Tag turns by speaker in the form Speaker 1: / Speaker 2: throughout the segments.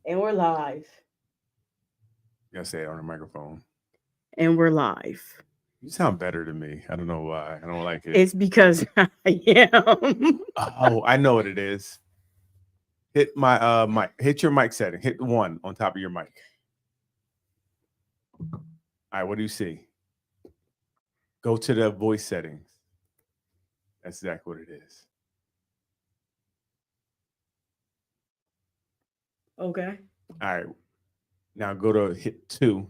Speaker 1: And we're live.
Speaker 2: You gotta say it on the microphone.
Speaker 1: And we're live.
Speaker 2: You sound better to me. I don't know why. I don't like it.
Speaker 1: It's because I am.
Speaker 2: Oh, I know what it is. Hit my mic. Hit your mic setting. Hit one on top of your mic. All right, what do you see? Go to the voice settings. That's exactly what it is.
Speaker 1: Okay.
Speaker 2: All right. Now go to hit two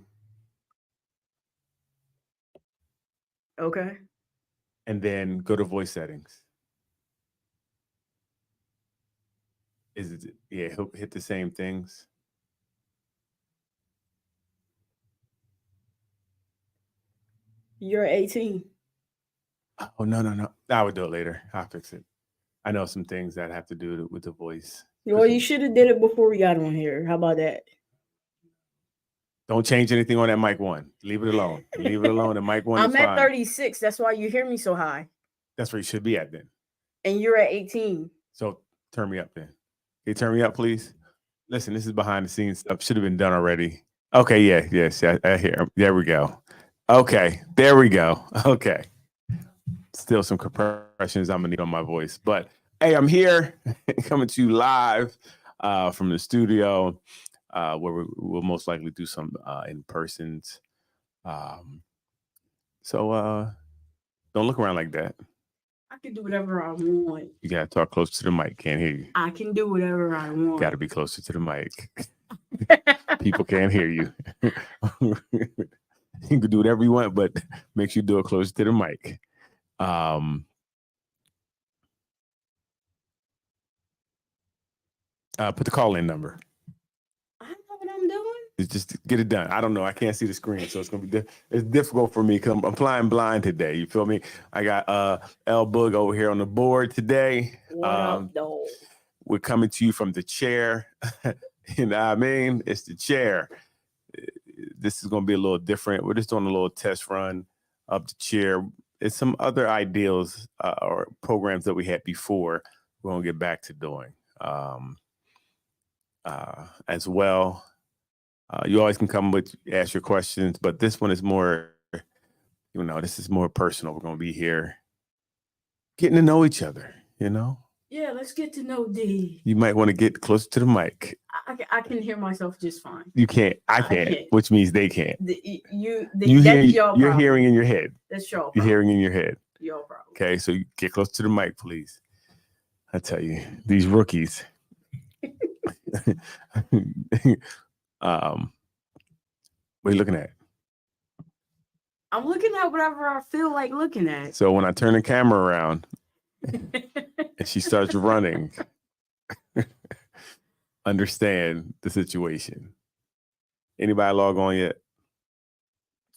Speaker 1: Okay.
Speaker 2: and then go to voice settings. Is it hit the same things?
Speaker 1: You're 18.
Speaker 2: Oh no. I would do it later. I'll fix it. I know some things that have to do with the voice.
Speaker 1: Well, you should have did it before we got on here. How about that?
Speaker 2: Don't change anything on that mic one. Leave it alone. Leave it alone. The mic one
Speaker 1: I'm
Speaker 2: is
Speaker 1: at
Speaker 2: fine.
Speaker 1: 36. That's why you hear me so high.
Speaker 2: That's where you should be at then.
Speaker 1: And you're at 18.
Speaker 2: So turn me up then. Can you turn me up, please? Listen, this is behind the scenes stuff. Should have been done already. Okay, yes, I hear. There we go. Okay, there we go. Okay. Still some compressions I'm gonna need on my voice, but hey, I'm here coming to you live from the studio where we'll most likely do some in persons. So don't look around like that.
Speaker 1: I can do whatever I want.
Speaker 2: You gotta talk close to the mic. Can't hear you.
Speaker 1: I can do whatever I want.
Speaker 2: Gotta be closer to the mic. People can't hear you. You can do whatever you want, but make sure you do it closer to the mic. Put the call-in number.
Speaker 1: I know what I'm doing.
Speaker 2: It's just get it done. I don't know. I can't see the screen, so it's gonna be it's difficult for me because I'm flying blind today. You feel me? I got L Boog over here on the board today.
Speaker 1: What up, though?
Speaker 2: We're coming to you from the chair. You know what I mean? It's the chair. This is gonna be a little different. We're just doing a little test run of the chair. It's some other ideals or programs that we had before. We're gonna get back to doing as well. You always can come with ask your questions, but this one is more, this is more personal. We're gonna be here getting to know each other.
Speaker 1: Yeah, let's get to know D.
Speaker 2: You might want to get close to the mic.
Speaker 1: I can hear myself just fine.
Speaker 2: You can't. I can't. Which means they can't.
Speaker 1: You're
Speaker 2: hearing in your head.
Speaker 1: That's your problem.
Speaker 2: You're hearing in your head.
Speaker 1: Your problem.
Speaker 2: Okay, so you get close to the mic, please. I tell you, these rookies. What are you looking at?
Speaker 1: I'm looking at whatever I feel like looking at.
Speaker 2: So when I turn the camera around and she starts running, understand the situation. Anybody log on yet?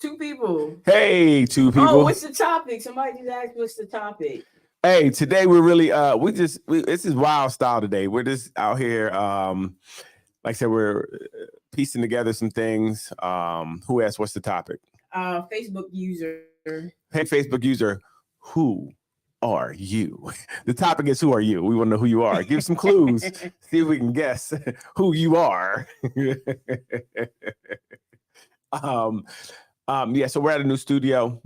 Speaker 1: 2 people.
Speaker 2: Hey, 2 people.
Speaker 1: Oh, what's the topic? Somebody just asked what's the topic.
Speaker 2: Hey, today we're really this is wild style today. We're just out here like I said, we're piecing together some things. Who asked what's the topic?
Speaker 1: Facebook user.
Speaker 2: Hey, Facebook user, who are you? The topic is who are you? We want to know who you are. Give some clues. See if we can guess who you are. Yeah, so we're at a new studio.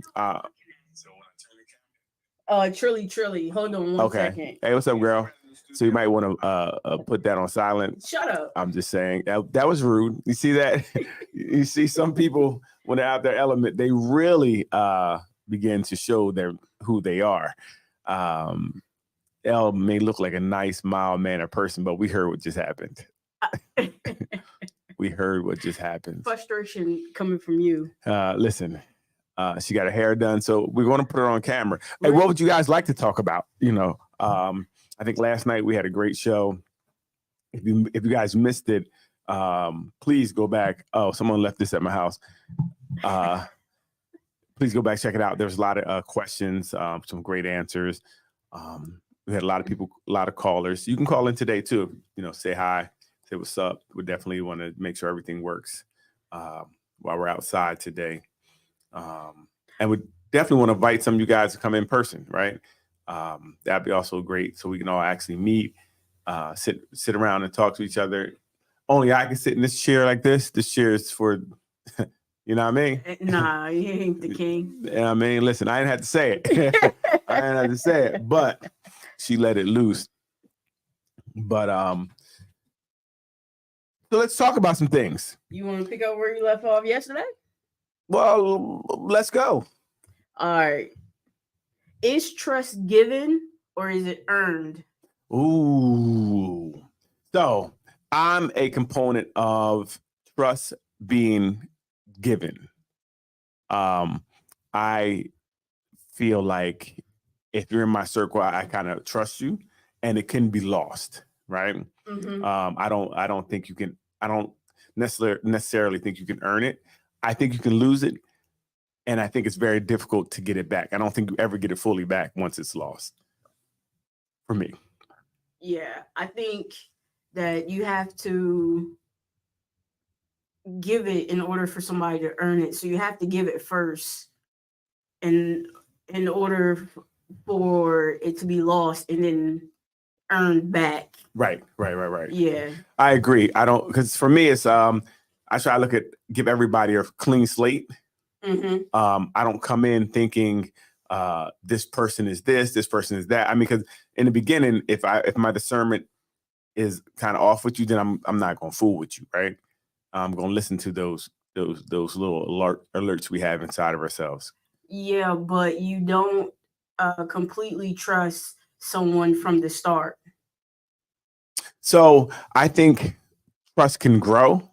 Speaker 1: Trilly. Hold on one second.
Speaker 2: Hey, what's up, girl? So you might want to put that on silent.
Speaker 1: Shut up.
Speaker 2: I'm just saying that was rude. You see that? You see some people when they're out their element, they really begin to show who they are. Elle may look like a nice, mild-mannered person, but we heard what just happened. We heard what just happened.
Speaker 1: Frustration coming from you.
Speaker 2: Listen, she got her hair done, so we're going to put her on camera. Hey, what would you guys like to talk about? I think last night we had a great show. If you guys missed it, please go back. Oh, someone left this at my house. Please go back, check it out. There's a lot of questions, some great answers. We had a lot of people, a lot of callers. You can call in today too. Say hi, say what's up. We definitely want to make sure everything works while we're outside today. And we definitely want to invite some of you guys to come in person, right? That'd be also great, so we can all actually meet, sit around and talk to each other. only I can sit in this chair like this. This chair is for, you know what I mean?
Speaker 1: Nah, you ain't the king.
Speaker 2: You know what I mean? Listen, I didn't have to say it. I didn't have to say it, but she let it loose. But so let's talk about some things.
Speaker 1: You want to pick up where you left off yesterday?
Speaker 2: Well, let's go.
Speaker 1: All right. Is trust given or is it earned?
Speaker 2: Ooh. So I'm a component of trust being given. I feel like if you're in my circle, I kind of trust you, and it can be lost, right?
Speaker 1: Mm-hmm.
Speaker 2: I don't think you can. I don't necessarily think you can earn it. I think you can lose it, and I think it's very difficult to get it back. I don't think you ever get it fully back once it's lost. For me,
Speaker 1: Yeah, I think that you have to give it in order for somebody to earn it. So you have to give it first, and in order for it to be lost and then earned back.
Speaker 2: right.
Speaker 1: Yeah.
Speaker 2: I agree. I don't, because for me, it's I try to look at give everybody a clean slate.
Speaker 1: Mm-hmm.
Speaker 2: I don't come in thinking this person is this person is that. I mean, because in the beginning, if my discernment is kind of off with you, then I'm not gonna fool with you, right? I'm gonna listen to those little alerts we have inside of ourselves.
Speaker 1: Yeah, but you don't completely trust someone from the start.
Speaker 2: So I think trust can grow.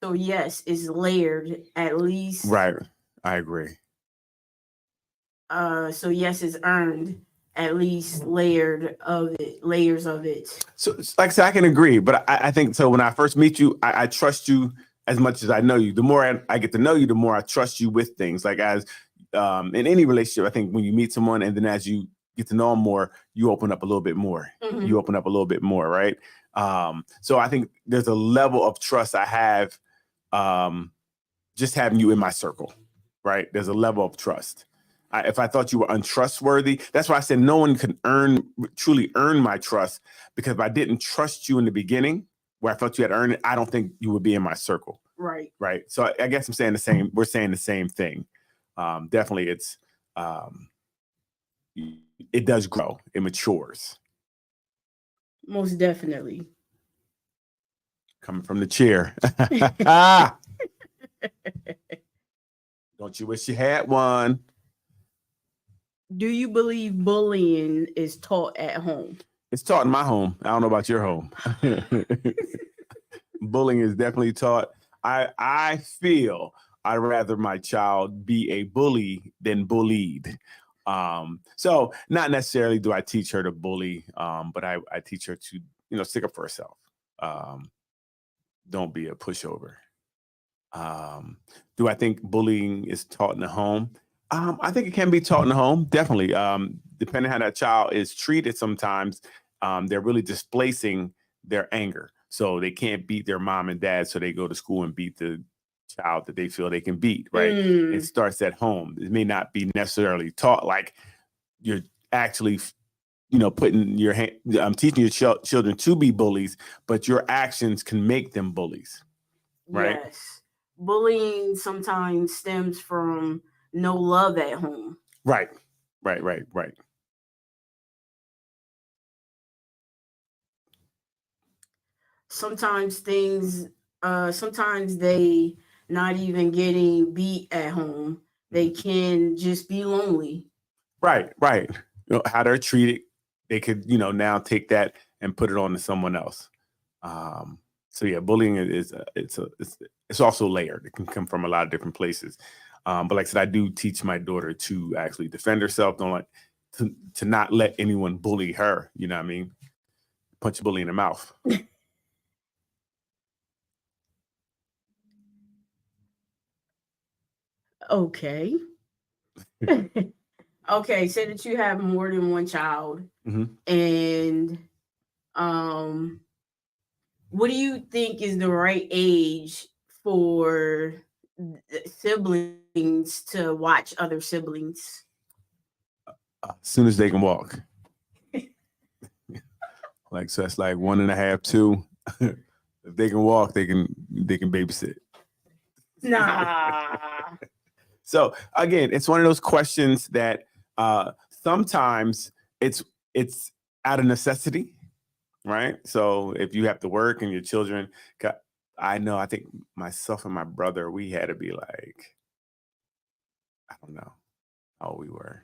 Speaker 1: So yes, it's layered at least.
Speaker 2: Right. I agree.
Speaker 1: So yes, it's earned at least layers of it.
Speaker 2: So like I said, I can agree, but I think so. When I first meet you, I trust you as much as I know you. The more I get to know you, the more I trust you with things. Like as in any relationship, I think when you meet someone and then as you get to know them more, you open up a little bit more.
Speaker 1: Mhm.
Speaker 2: You open up a little bit more, right? So I think there's a level of trust I have just having you in my circle, right? There's a level of trust. If I thought you were untrustworthy, that's why I said no one can truly earn my trust, because if I didn't trust you in the beginning, where I felt you had earned it, I don't think you would be in my circle.
Speaker 1: Right.
Speaker 2: Right. So I guess I'm saying the same. We're saying the same thing. Definitely, it's it does grow. It matures.
Speaker 1: Most definitely.
Speaker 2: Coming from the chair. Don't you wish you had one?
Speaker 1: Do you believe bullying is taught at home?
Speaker 2: It's taught in my home. I don't know about your home. Bullying is definitely taught. I feel I'd rather my child be a bully than bullied. So not necessarily do I teach her to bully, but I teach her to stick up for herself. Don't be a pushover. Do I think bullying is taught in the home? I think it can be taught in the home, definitely. Depending on how that child is treated, sometimes they're really displacing their anger. So they can't beat their mom and dad, so they go to school and beat the child that they feel they can beat, right?
Speaker 1: Mm.
Speaker 2: It starts at home. It may not be necessarily taught like you're actually, putting your hand, teaching your children to be bullies, but your actions can make them bullies, right?
Speaker 1: Yes. Bullying sometimes stems from no love at home.
Speaker 2: Right.
Speaker 1: Sometimes sometimes they not even getting beat at home. They can just be lonely.
Speaker 2: Right. How they're treated, they could, now take that and put it on to someone else. So yeah, bullying it's also layered. It can come from a lot of different places. But like I said, I do teach my daughter to actually defend herself. Don't like to not let anyone bully her. You know what I mean? Punch a bully in the mouth.
Speaker 1: Okay. Okay, say that you have more than one child, and what do you think is the right age for siblings to watch other siblings?
Speaker 2: As soon as they can walk. So that's like 1.5, 2. If they can walk, they can babysit.
Speaker 1: Nah.
Speaker 2: So again, it's one of those questions that sometimes it's out of necessity, right? So if you have to work and your children, I know, I think myself and my brother, we had to be like, I don't know how old we were.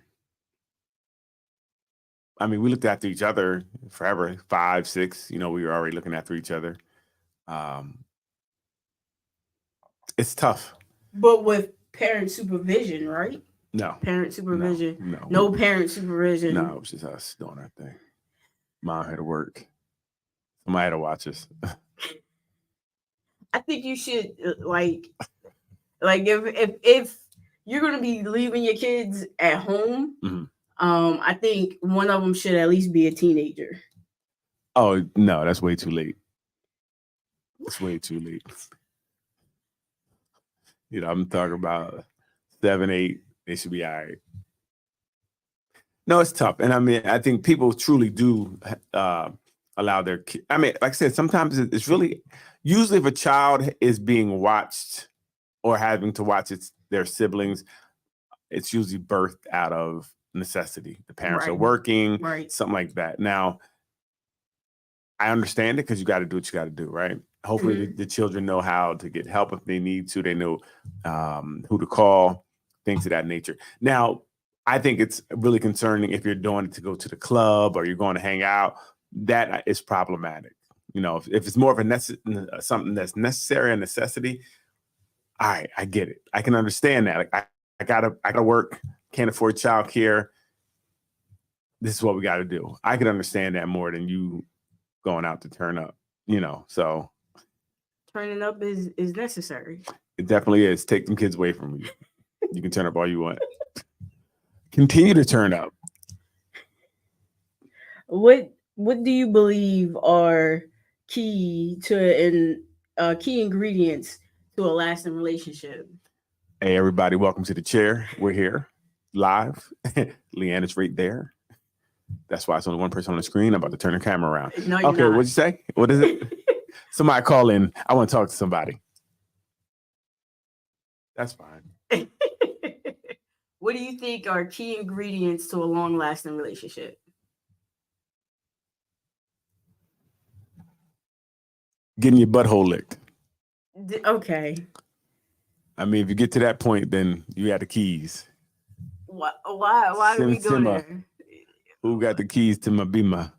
Speaker 2: I mean, we looked after each other forever, 5, 6, we were already looking after each other. It's tough.
Speaker 1: But with parent supervision, right?
Speaker 2: No.
Speaker 1: Parent supervision.
Speaker 2: No.
Speaker 1: No parent supervision.
Speaker 2: No, it was just us doing our thing. Mom had to work. Somebody had to watch us.
Speaker 1: I think you should like if you're gonna be leaving your kids at home, I think one of them should at least be a teenager.
Speaker 2: Oh no, that's way too late. It's way too late. I'm talking about 7, 8. They should be all right. No, it's tough, and I mean, I think people truly do allow their kids. I mean, like I said, sometimes it's really usually if a child is being watched or having to watch their siblings, it's usually birthed out of necessity. The parents are working, something like that. Now, I understand it because you got to do what you got to do, right? Hopefully the children know how to get help if they need to. They know who to call, things of that nature. Now, I think it's really concerning if you're doing it to go to the club or you're going to hang out. That is problematic. If it's more of a something that's necessary, a necessity, all right, I get it. I can understand that. Like I gotta work, can't afford childcare. This is what we got to do. I can understand that more than you going out to turn up. So
Speaker 1: turning up is necessary.
Speaker 2: It definitely is. Take them kids away from you. You can turn up all you want. Continue to turn up.
Speaker 1: What do you believe are key ingredients to a lasting relationship?
Speaker 2: Hey, everybody, welcome to the chair. We're here live. Leanne is right there. That's why it's only one person on the screen. I'm about to turn the camera around.
Speaker 1: No, you're
Speaker 2: okay,
Speaker 1: not.
Speaker 2: What'd you say? What is it? Somebody call in. I want to talk to somebody. That's fine.
Speaker 1: What do you think are key ingredients to a long-lasting relationship?
Speaker 2: Getting your butthole licked.
Speaker 1: Okay.
Speaker 2: I mean, if you get to that point, then you got the keys.
Speaker 1: Why do we go there?
Speaker 2: Who got the keys to my bima?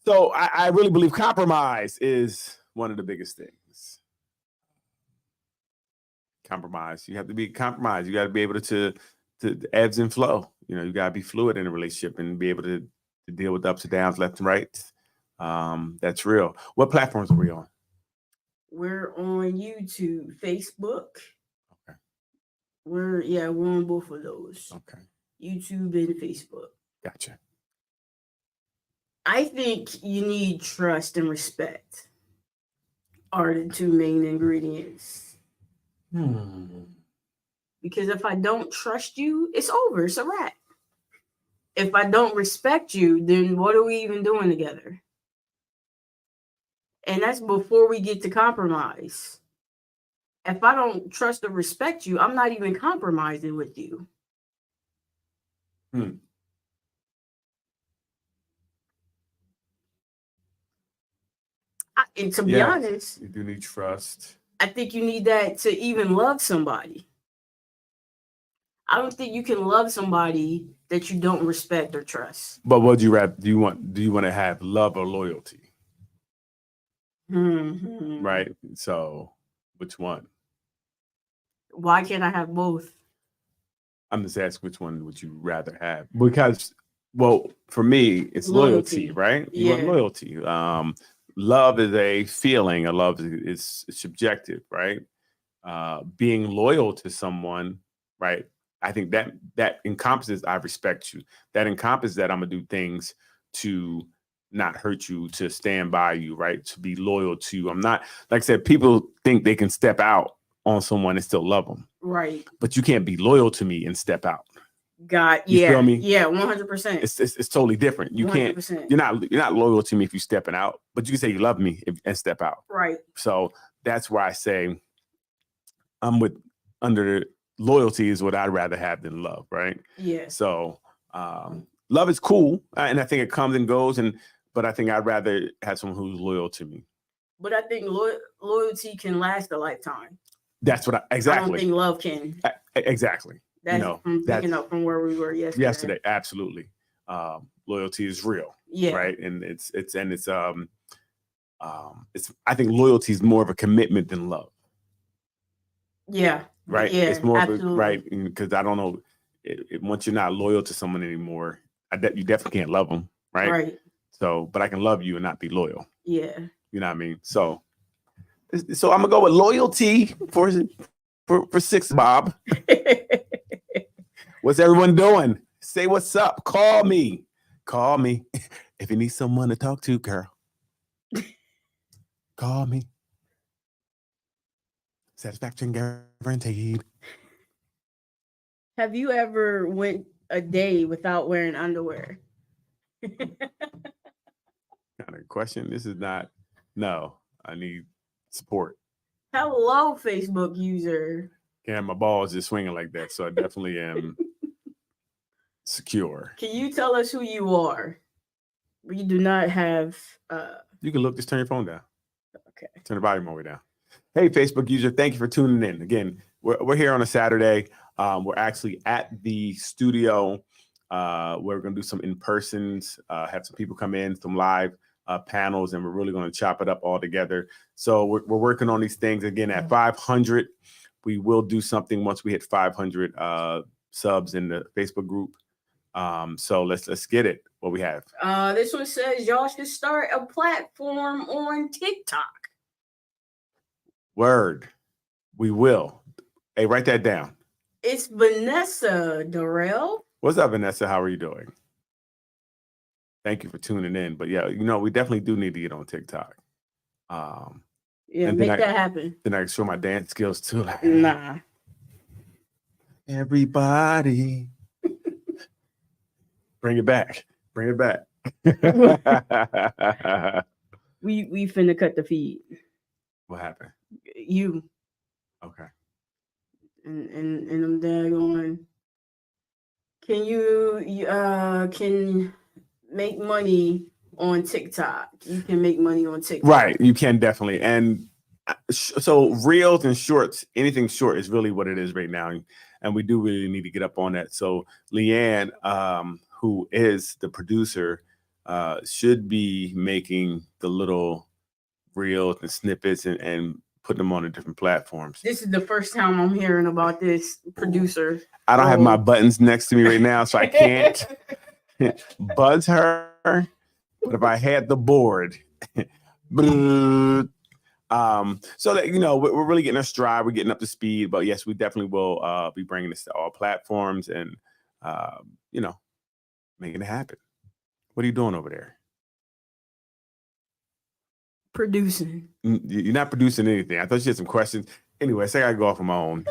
Speaker 2: So I really believe compromise is one of the biggest things. Compromise. You have to be compromised. You got to be able to ebbs and flow. You got to be fluid in a relationship and be able to deal with ups and downs, left and right. That's real. What platforms are we on?
Speaker 1: We're on YouTube, Facebook.
Speaker 2: Okay.
Speaker 1: We're on both of those.
Speaker 2: Okay.
Speaker 1: YouTube and Facebook.
Speaker 2: Gotcha.
Speaker 1: I think you need trust and respect are the two main ingredients. Because if I don't trust you, it's over. It's a wrap. If I don't respect you, then what are we even doing together? And that's before we get to compromise. If I don't trust or respect you, I'm not even compromising with you. And to be honest,
Speaker 2: you do need trust.
Speaker 1: I think you need that to even love somebody. I don't think you can love somebody that you don't respect or trust.
Speaker 2: But what do you want to have love or loyalty? Right. So which one?
Speaker 1: Why can't I have both?
Speaker 2: I'm just asking which one would you rather have? Because, well, for me, it's loyalty, right? You want loyalty. Love is a feeling. A love is subjective, right? Being loyal to someone, right? I think that encompasses I respect you. That encompasses that I'm gonna do things to not hurt you, to stand by you, right? To be loyal to you. I'm not, like I said, people think they can step out on someone and still love them.
Speaker 1: Right.
Speaker 2: But you can't be loyal to me and step out. You
Speaker 1: yeah,
Speaker 2: feel me?
Speaker 1: yeah, 100%.
Speaker 2: It's totally different. You can't.
Speaker 1: 100%.
Speaker 2: You're not loyal to me if you stepping out, but you can say you love me and step out.
Speaker 1: Right.
Speaker 2: So that's why I say I'm with under loyalty is what I'd rather have than love, right?
Speaker 1: Yeah.
Speaker 2: So love is cool, and I think it comes and goes, but I think I'd rather have someone who's loyal to me.
Speaker 1: But I think loyalty can last a lifetime.
Speaker 2: That's what
Speaker 1: I
Speaker 2: exactly.
Speaker 1: don't think love can.
Speaker 2: Exactly.
Speaker 1: That's
Speaker 2: You know,
Speaker 1: picking up from where we were yesterday.
Speaker 2: Absolutely. Loyalty is real,
Speaker 1: Yeah.
Speaker 2: right? And it's I think loyalty is more of a commitment than love.
Speaker 1: Yeah.
Speaker 2: Right.
Speaker 1: Yeah.
Speaker 2: It's more
Speaker 1: absolutely.
Speaker 2: of a, right, because I don't know. Once you're not loyal to someone anymore, you definitely can't love them, right?
Speaker 1: Right.
Speaker 2: So, but I can love you and not be loyal.
Speaker 1: Yeah.
Speaker 2: You know what I mean? So I'm gonna go with loyalty for 6, Bob. What's everyone doing? Say what's up. Call me. If you need someone to talk to, girl. Call me. Satisfaction guaranteed.
Speaker 1: Have you ever went a day without wearing underwear?
Speaker 2: Kind of question. This is not. No, I need support.
Speaker 1: Hello, Facebook user.
Speaker 2: Yeah, my balls just swinging like that, so I definitely am secure.
Speaker 1: Can you tell us who you are? We do not have.
Speaker 2: You can look. Just turn your phone down.
Speaker 1: Okay.
Speaker 2: Turn the volume all the way down. Hey, Facebook user, thank you for tuning in. Again, we're here on a Saturday. We're actually at the studio. We're going to do some in-persons, have some people come in, some live panels, and we're really going to chop it up all together. So we're working on these things. Again, at 500, we will do something once we hit 500 subs in the Facebook group. So let's get it. What we have.
Speaker 1: This one says y'all should start a platform on TikTok.
Speaker 2: Word. We will. Hey, write that down.
Speaker 1: It's Vanessa Durrell.
Speaker 2: What's up, Vanessa? How are you doing? Thank you for tuning in. But yeah, we definitely do need to get on TikTok.
Speaker 1: Yeah, make that happen.
Speaker 2: Then I can show my dance skills too. Like,
Speaker 1: nah.
Speaker 2: Everybody. Bring it back. We
Speaker 1: finna cut the feed.
Speaker 2: What happened?
Speaker 1: You.
Speaker 2: Okay.
Speaker 1: And I'm daggone. Can you can make money on TikTok? You can make money on TikTok.
Speaker 2: Right, you can definitely. And so reels and shorts, anything short is really what it is right now. And we do really need to get up on that. So Leanne, who is the producer, should be making the little reels and snippets and putting them on the different platforms.
Speaker 1: This is the first time I'm hearing about this producer.
Speaker 2: I don't have my buttons next to me right now, so I can't buzz her. But if I had the board, so that we're really getting our stride, we're getting up to speed. But yes, we definitely will be bringing this to all platforms and making it happen. What are you doing over there?
Speaker 1: Producing.
Speaker 2: You're not producing anything. I thought you had some questions. Anyway, say I go off on my own.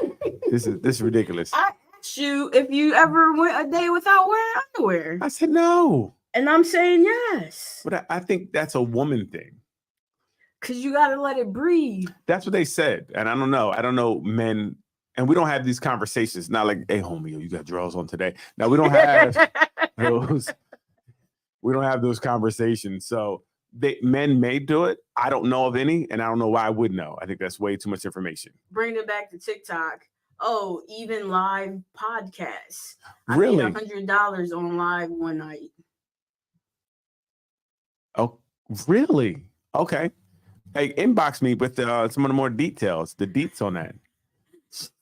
Speaker 2: This is ridiculous.
Speaker 1: I asked you if you ever went a day without wearing underwear.
Speaker 2: I said no.
Speaker 1: And I'm saying yes.
Speaker 2: But I think that's a woman thing.
Speaker 1: Because you got to let it breathe.
Speaker 2: That's what they said. And I don't know men. And we don't have these conversations. Not like, hey, homie, you got drawers on today. Now, we don't have those. We don't have those conversations. So men may do it. I don't know of any. And I don't know why I would know. I think that's way too much information.
Speaker 1: Bring it back to TikTok. Oh, even live podcasts.
Speaker 2: Really?
Speaker 1: I made $100 on live one night.
Speaker 2: Oh, really? Okay. Hey, inbox me with some of the more details, the deets on that.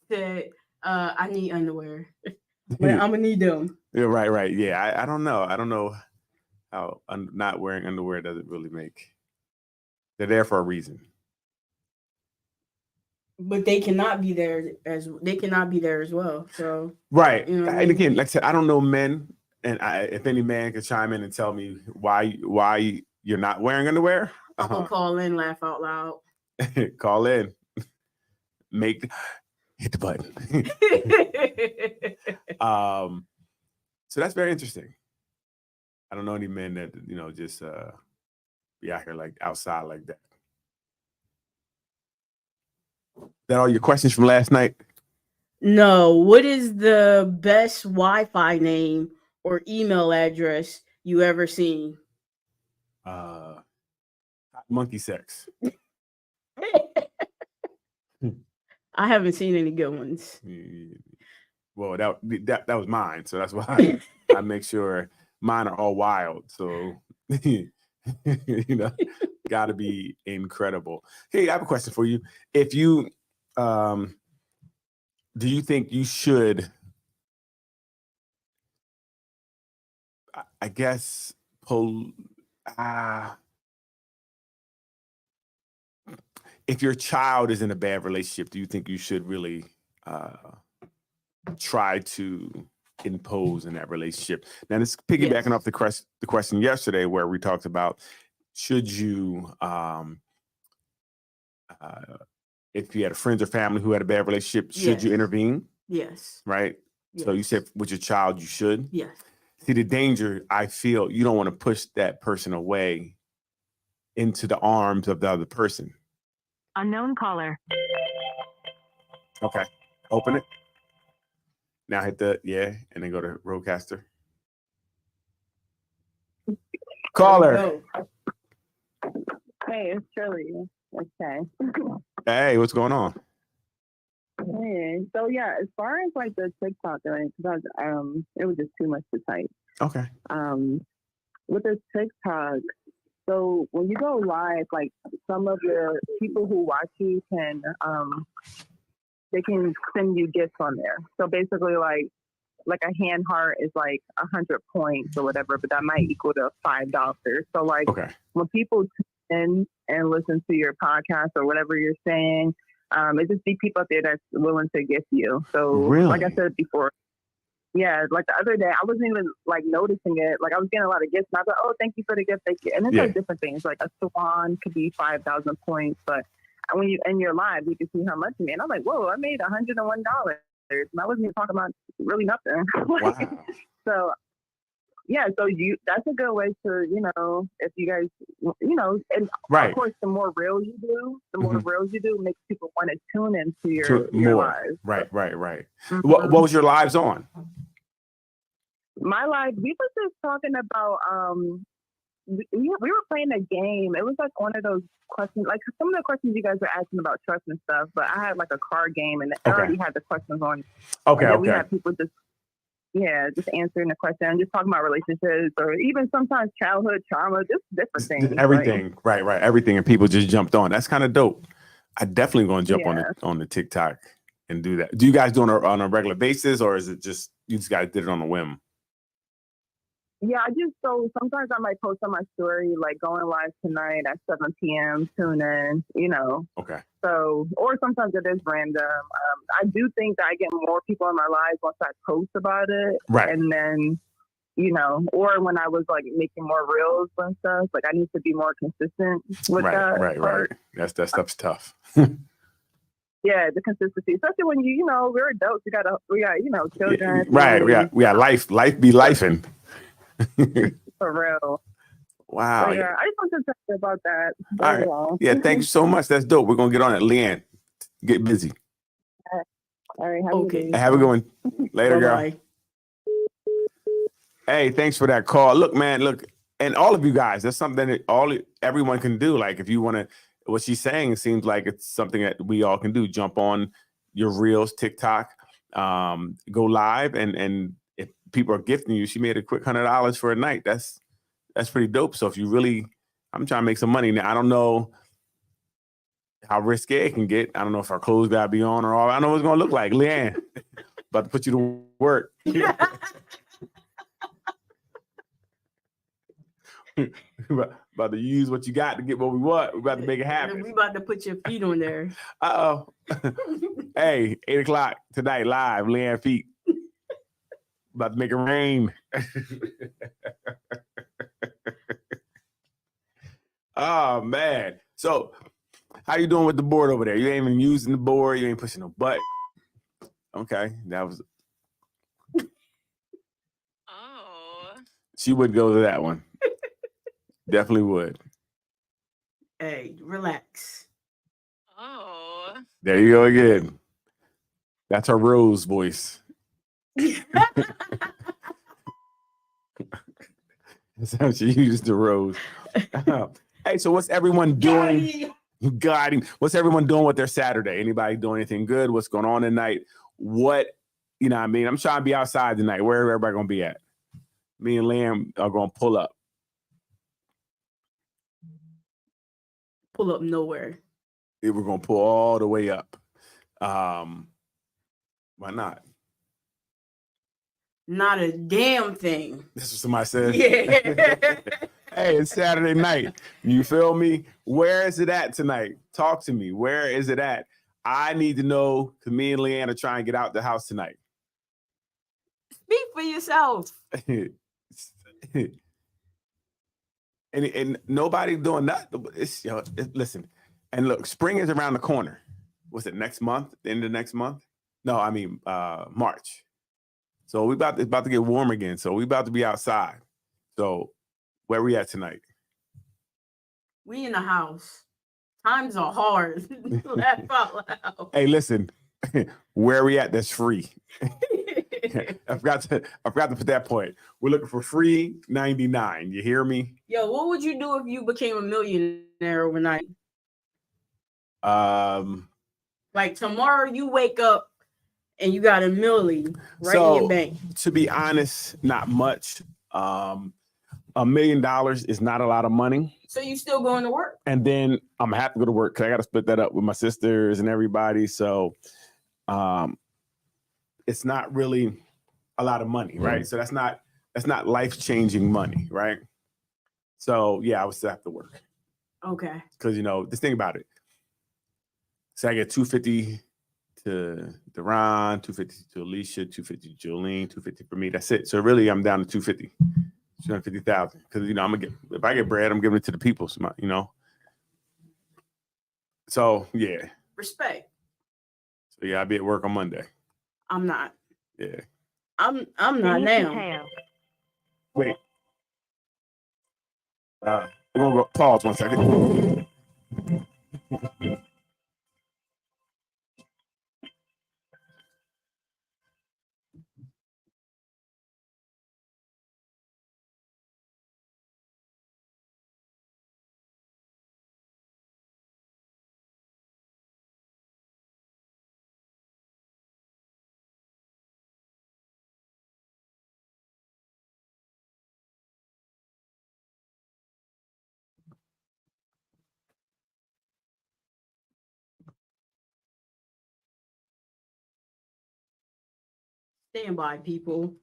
Speaker 1: Said, I need underwear. But I'm gonna need them.
Speaker 2: Yeah, right. Yeah, I don't know. I don't know how not wearing underwear doesn't really make. They're there for a reason.
Speaker 1: But they cannot be there as well. So
Speaker 2: right. And again, like I said, I don't know men, and if any man can chime in and tell me why you're not wearing underwear,
Speaker 1: I'm gonna call in, laugh out loud.
Speaker 2: Call in. Hit the button. So that's very interesting. I don't know any men that, just be out here like outside like that. That all your questions from last night?
Speaker 1: No. What is the best Wi-Fi name or email address you ever seen?
Speaker 2: Monkey sex.
Speaker 1: I haven't seen any good ones.
Speaker 2: Well, that was mine, so that's why I make sure mine are all wild. So got to be incredible. Hey, I have a question for you. If you, do you think you should? I guess if your child is in a bad relationship, do you think you should really try to impose in that relationship? Now, this is piggybacking off the question yesterday where we talked about should you, if you had a friend or family who had a bad relationship, should you intervene?
Speaker 1: Yes.
Speaker 2: Right? Yes. So you said with your child, you should?
Speaker 1: Yes.
Speaker 2: See, the danger, I feel, you don't want to push that person away into the arms of the other person.
Speaker 3: Unknown caller.
Speaker 2: Okay. Open it. Now hit the, and then go to Rodecaster. Caller.
Speaker 4: Hey, it's Shirley. Okay.
Speaker 2: Hey, what's going on?
Speaker 4: Hey, so yeah, as far as like the TikTok thing, because it was just too much to type.
Speaker 2: Okay.
Speaker 4: With the TikTok, so when you go live, like some of the people who watch you can, they can send you gifts on there. So basically, like a hand heart is like 100 points or whatever, but that might equal to $5. So like when people tune in and listen to your podcast or whatever you're saying, it just be people out there that's willing to gift you. So like I said before, like the other day, I wasn't even like noticing it. Like I was getting a lot of gifts and I was like, oh, thank you for the gift. Thank you. And it's like different things. Like a salon could be 5,000 points, but when you in your live, you can see how much you made. And I'm like, whoa, I made $101. And I wasn't even talking about really nothing.
Speaker 2: Wow.
Speaker 4: So that's a good way to, if you guys, and of course, the more reels you do, makes people want to tune into your lives.
Speaker 2: Right.
Speaker 4: Mm-hmm.
Speaker 2: What was your lives on?
Speaker 4: My live, we were just talking about, we were playing a game. It was like one of those questions, like some of the questions you guys were asking about trust and stuff, but I had like a card game and I already had the questions on.
Speaker 2: Okay.
Speaker 4: We had people just answering the question, just talking about relationships or even sometimes childhood trauma, just different things.
Speaker 2: Everything. Right. Everything. And people just jumped on. That's kind of dope. I definitely going to jump on the TikTok and do that. Do you guys do it on a regular basis or is it just, you just guys did it on a whim?
Speaker 4: Yeah, so sometimes I might post on my story, like going live tonight at 7 p.m., tune in,
Speaker 2: Okay.
Speaker 4: So, or sometimes it is random. I do think that I get more people in my lives once I post about it.
Speaker 2: Right.
Speaker 4: And then, or when I was like making more reels and stuff, like I need to be more consistent with that.
Speaker 2: Right. That stuff's tough.
Speaker 4: Yeah, the consistency, especially when we're adults. We got children.
Speaker 2: Right. We got life be lifing.
Speaker 4: For real.
Speaker 2: Wow.
Speaker 4: So, I just wanted to talk about that.
Speaker 2: All right. Yeah, thank you so much. That's dope. We're gonna get on it. Leanne, get busy.
Speaker 4: All right.
Speaker 2: Have a good one. Later, girl. Hey, thanks for that call. Look, man, and all of you guys, that's something that everyone can do. Like if you want to, what she's saying seems like it's something that we all can do. Jump on your reels, TikTok, go live, and if people are gifting you, she made a quick $100 for a night. That's pretty dope. So if you really, I'm trying to make some money now. I don't know how risque it can get. I don't know if our clothes gotta be on or all. I don't know what it's gonna look like. Leanne, about to put you to work. About to use what you got to get what we want. We're about to make it happen.
Speaker 1: We about to put your feet on there.
Speaker 2: Uh-oh. Hey, 8:00 tonight, live, Leanne feet. About to make it rain. Oh, man. So, how you doing with the board over there? You ain't even using the board. You ain't pushing no button. Okay, that was... She would go to that one. Definitely would.
Speaker 1: Hey, relax.
Speaker 3: Oh.
Speaker 2: There you go again. That's her Rose voice. That's how she used the Rose. Hey, so what's everyone doing? You got him. What's everyone doing with their Saturday? Anybody doing anything good? What's going on tonight? What, you know what I mean? I'm trying to be outside tonight. Where everybody going to be at? Me and Liam are going to pull up.
Speaker 1: Pull up nowhere.
Speaker 2: We're going to pull all the way up. Why not?
Speaker 1: Not a damn thing.
Speaker 2: That's what somebody said.
Speaker 1: Yeah.
Speaker 2: Hey, it's Saturday night. You feel me? Where is it at tonight? Talk to me. Where is it at? I need to know because me and Leanne are trying to get out the house tonight.
Speaker 1: Speak for yourself.
Speaker 2: and nobody doing nothing. It's, listen, and look, spring is around the corner. What's it, next month? The end of next month? No, I mean March. So it's about to get warm again. So we about to be outside. So where we at tonight?
Speaker 1: We in the house. Times are hard. Laugh out loud.
Speaker 2: Hey, listen, where we at? That's free. I forgot to put that point. We're looking for free 99. You hear me?
Speaker 1: Yo, what would you do if you became a millionaire overnight? Like tomorrow you wake up and you got $1 million right in your bank.
Speaker 2: To be honest, not much. $1 million is not a lot of money.
Speaker 1: So you still going to work?
Speaker 2: And then I'm gonna have to go to work because I got to split that up with my sisters and everybody. So it's not really a lot of money, right? So that's not life-changing money, right? So yeah, I would still have to work.
Speaker 1: Okay.
Speaker 2: Because just think about it. So I get $250 to Deron, $250 to Alicia, $250 to Jolene, $250 for me. That's it. So really I'm down to $250. 250,000 because I'm gonna get, if I get bread, I'm giving it to the people. So yeah.
Speaker 1: Respect.
Speaker 2: So yeah, I'll be at work on Monday.
Speaker 1: I'm not.
Speaker 2: Yeah.
Speaker 1: I'm not now.
Speaker 2: Wait. We're gonna go pause 1 second.
Speaker 1: Stand by, people.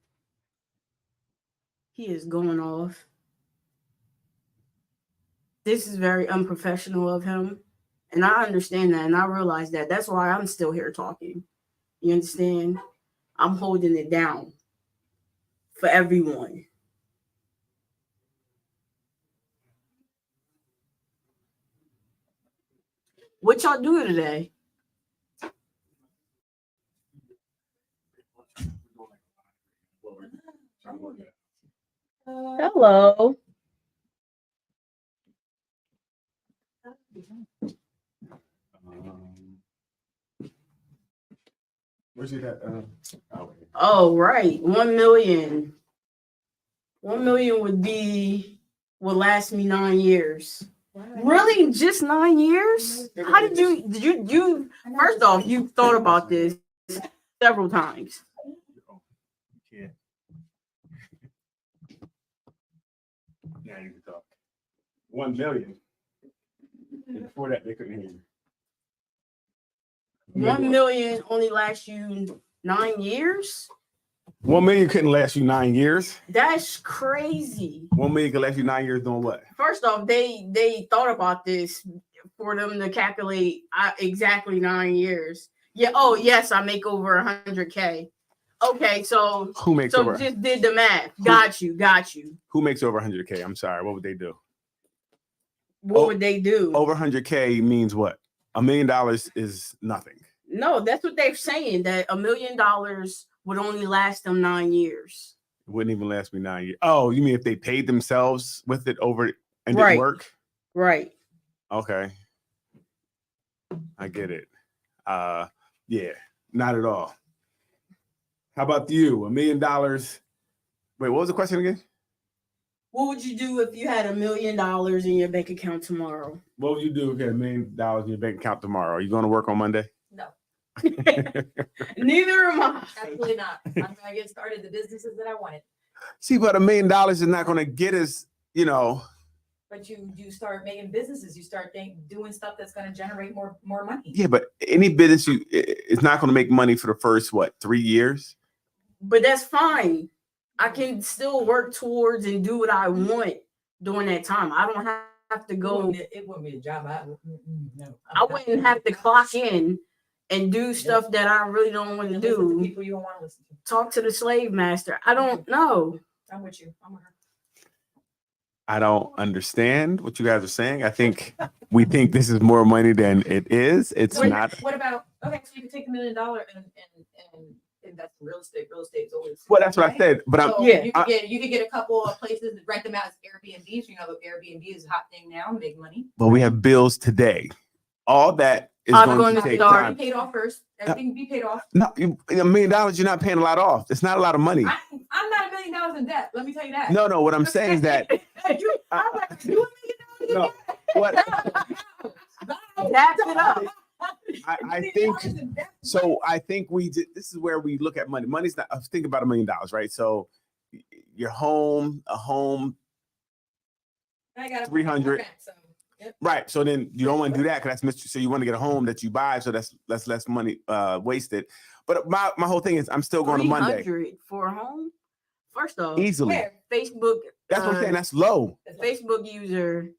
Speaker 1: He is going off. This is very unprofessional of him. And I understand that. And I realize that. That's why I'm still here talking. You understand? I'm holding it down for everyone. What y'all do today? Hello.
Speaker 2: Where's it at?
Speaker 1: Oh, right. 1 million. 1 million would last me 9 years. Really? Just 9 years? How did you first off, you thought about this several times.
Speaker 2: Yeah. Now you can talk. 1 million. And before that, they couldn't hear you.
Speaker 1: 1 million only lasts you 9 years?
Speaker 2: 1 million couldn't last you 9 years.
Speaker 1: That's crazy.
Speaker 2: 1 million could last you 9 years doing what?
Speaker 1: First off, they thought about this for them to calculate exactly 9 years. Yeah. Oh, yes, I make over 100K. Okay, so
Speaker 2: Who makes over?
Speaker 1: just did the math. Got you.
Speaker 2: Who makes over 100K? I'm sorry. What would they do?
Speaker 1: What would they do?
Speaker 2: Over 100K means what? $1 million is nothing.
Speaker 1: No, that's what they're saying. That $1 million would only last them 9 years.
Speaker 2: wouldn't even last me 9 years. Oh, you mean if they paid themselves with it over and
Speaker 1: Right.
Speaker 2: didn't work?
Speaker 1: Right.
Speaker 2: Okay. I get it. Yeah, not at all. How about you? $1 million. Wait, what was the question again?
Speaker 1: What would you do if you had $1 million in your bank account tomorrow?
Speaker 2: What would you do if you had $1 million in your bank account tomorrow? Are you going to work on Monday?
Speaker 3: No,
Speaker 1: Neither am I.
Speaker 3: absolutely not. I'm gonna get started the businesses that I wanted.
Speaker 2: See, but $1 million is not going to get us, you know.
Speaker 3: But you start making businesses, you start doing stuff that's gonna generate more money.
Speaker 2: Yeah, but any business it's not going to make money for the first 3 years.
Speaker 1: But that's fine. I can still work towards and do what I want during that time. I don't have to go.
Speaker 3: It wouldn't be a job. No.
Speaker 1: I wouldn't have to clock in and do stuff that I really don't want to do.
Speaker 3: People you don't want to listen to.
Speaker 1: Talk to the slave master. I don't know.
Speaker 3: I'm with you. I'm with her.
Speaker 2: I don't understand what you guys are saying. I think we think this is more money than it is. It's not.
Speaker 3: What about so you can take $1 million and invest in real estate. Real estate is always
Speaker 2: Well, that's what I
Speaker 3: right?
Speaker 2: said. But
Speaker 3: So
Speaker 1: Yeah.
Speaker 3: you could get a couple of places, rent them out as Airbnbs. You know, the Airbnb is a hot thing now, make money.
Speaker 2: but we have bills today. All that is
Speaker 1: I'm
Speaker 2: going
Speaker 1: going
Speaker 2: to
Speaker 1: to
Speaker 2: take
Speaker 1: start-
Speaker 2: time.
Speaker 3: Be paid off first. Everything be paid off.
Speaker 2: No, $1 million, you're not paying a lot off. It's not a lot of money.
Speaker 3: I'm not $1 million in debt. Let me tell you that.
Speaker 2: No, what I'm saying is that
Speaker 3: You
Speaker 2: no, what
Speaker 1: Tap it up.
Speaker 2: I think so. I think this is where we look at money. Money's not. Think about $1 million, right? So your home, a home,
Speaker 3: I got
Speaker 2: 300. right? So then you don't want to do that because that's so you want to get a home that you buy, so that's less money wasted. But my whole thing is I'm still going to Monday
Speaker 1: 300 for a home. First off,
Speaker 2: easily.
Speaker 3: Where?
Speaker 1: Facebook.
Speaker 2: That's what I'm saying. That's low.
Speaker 1: Facebook user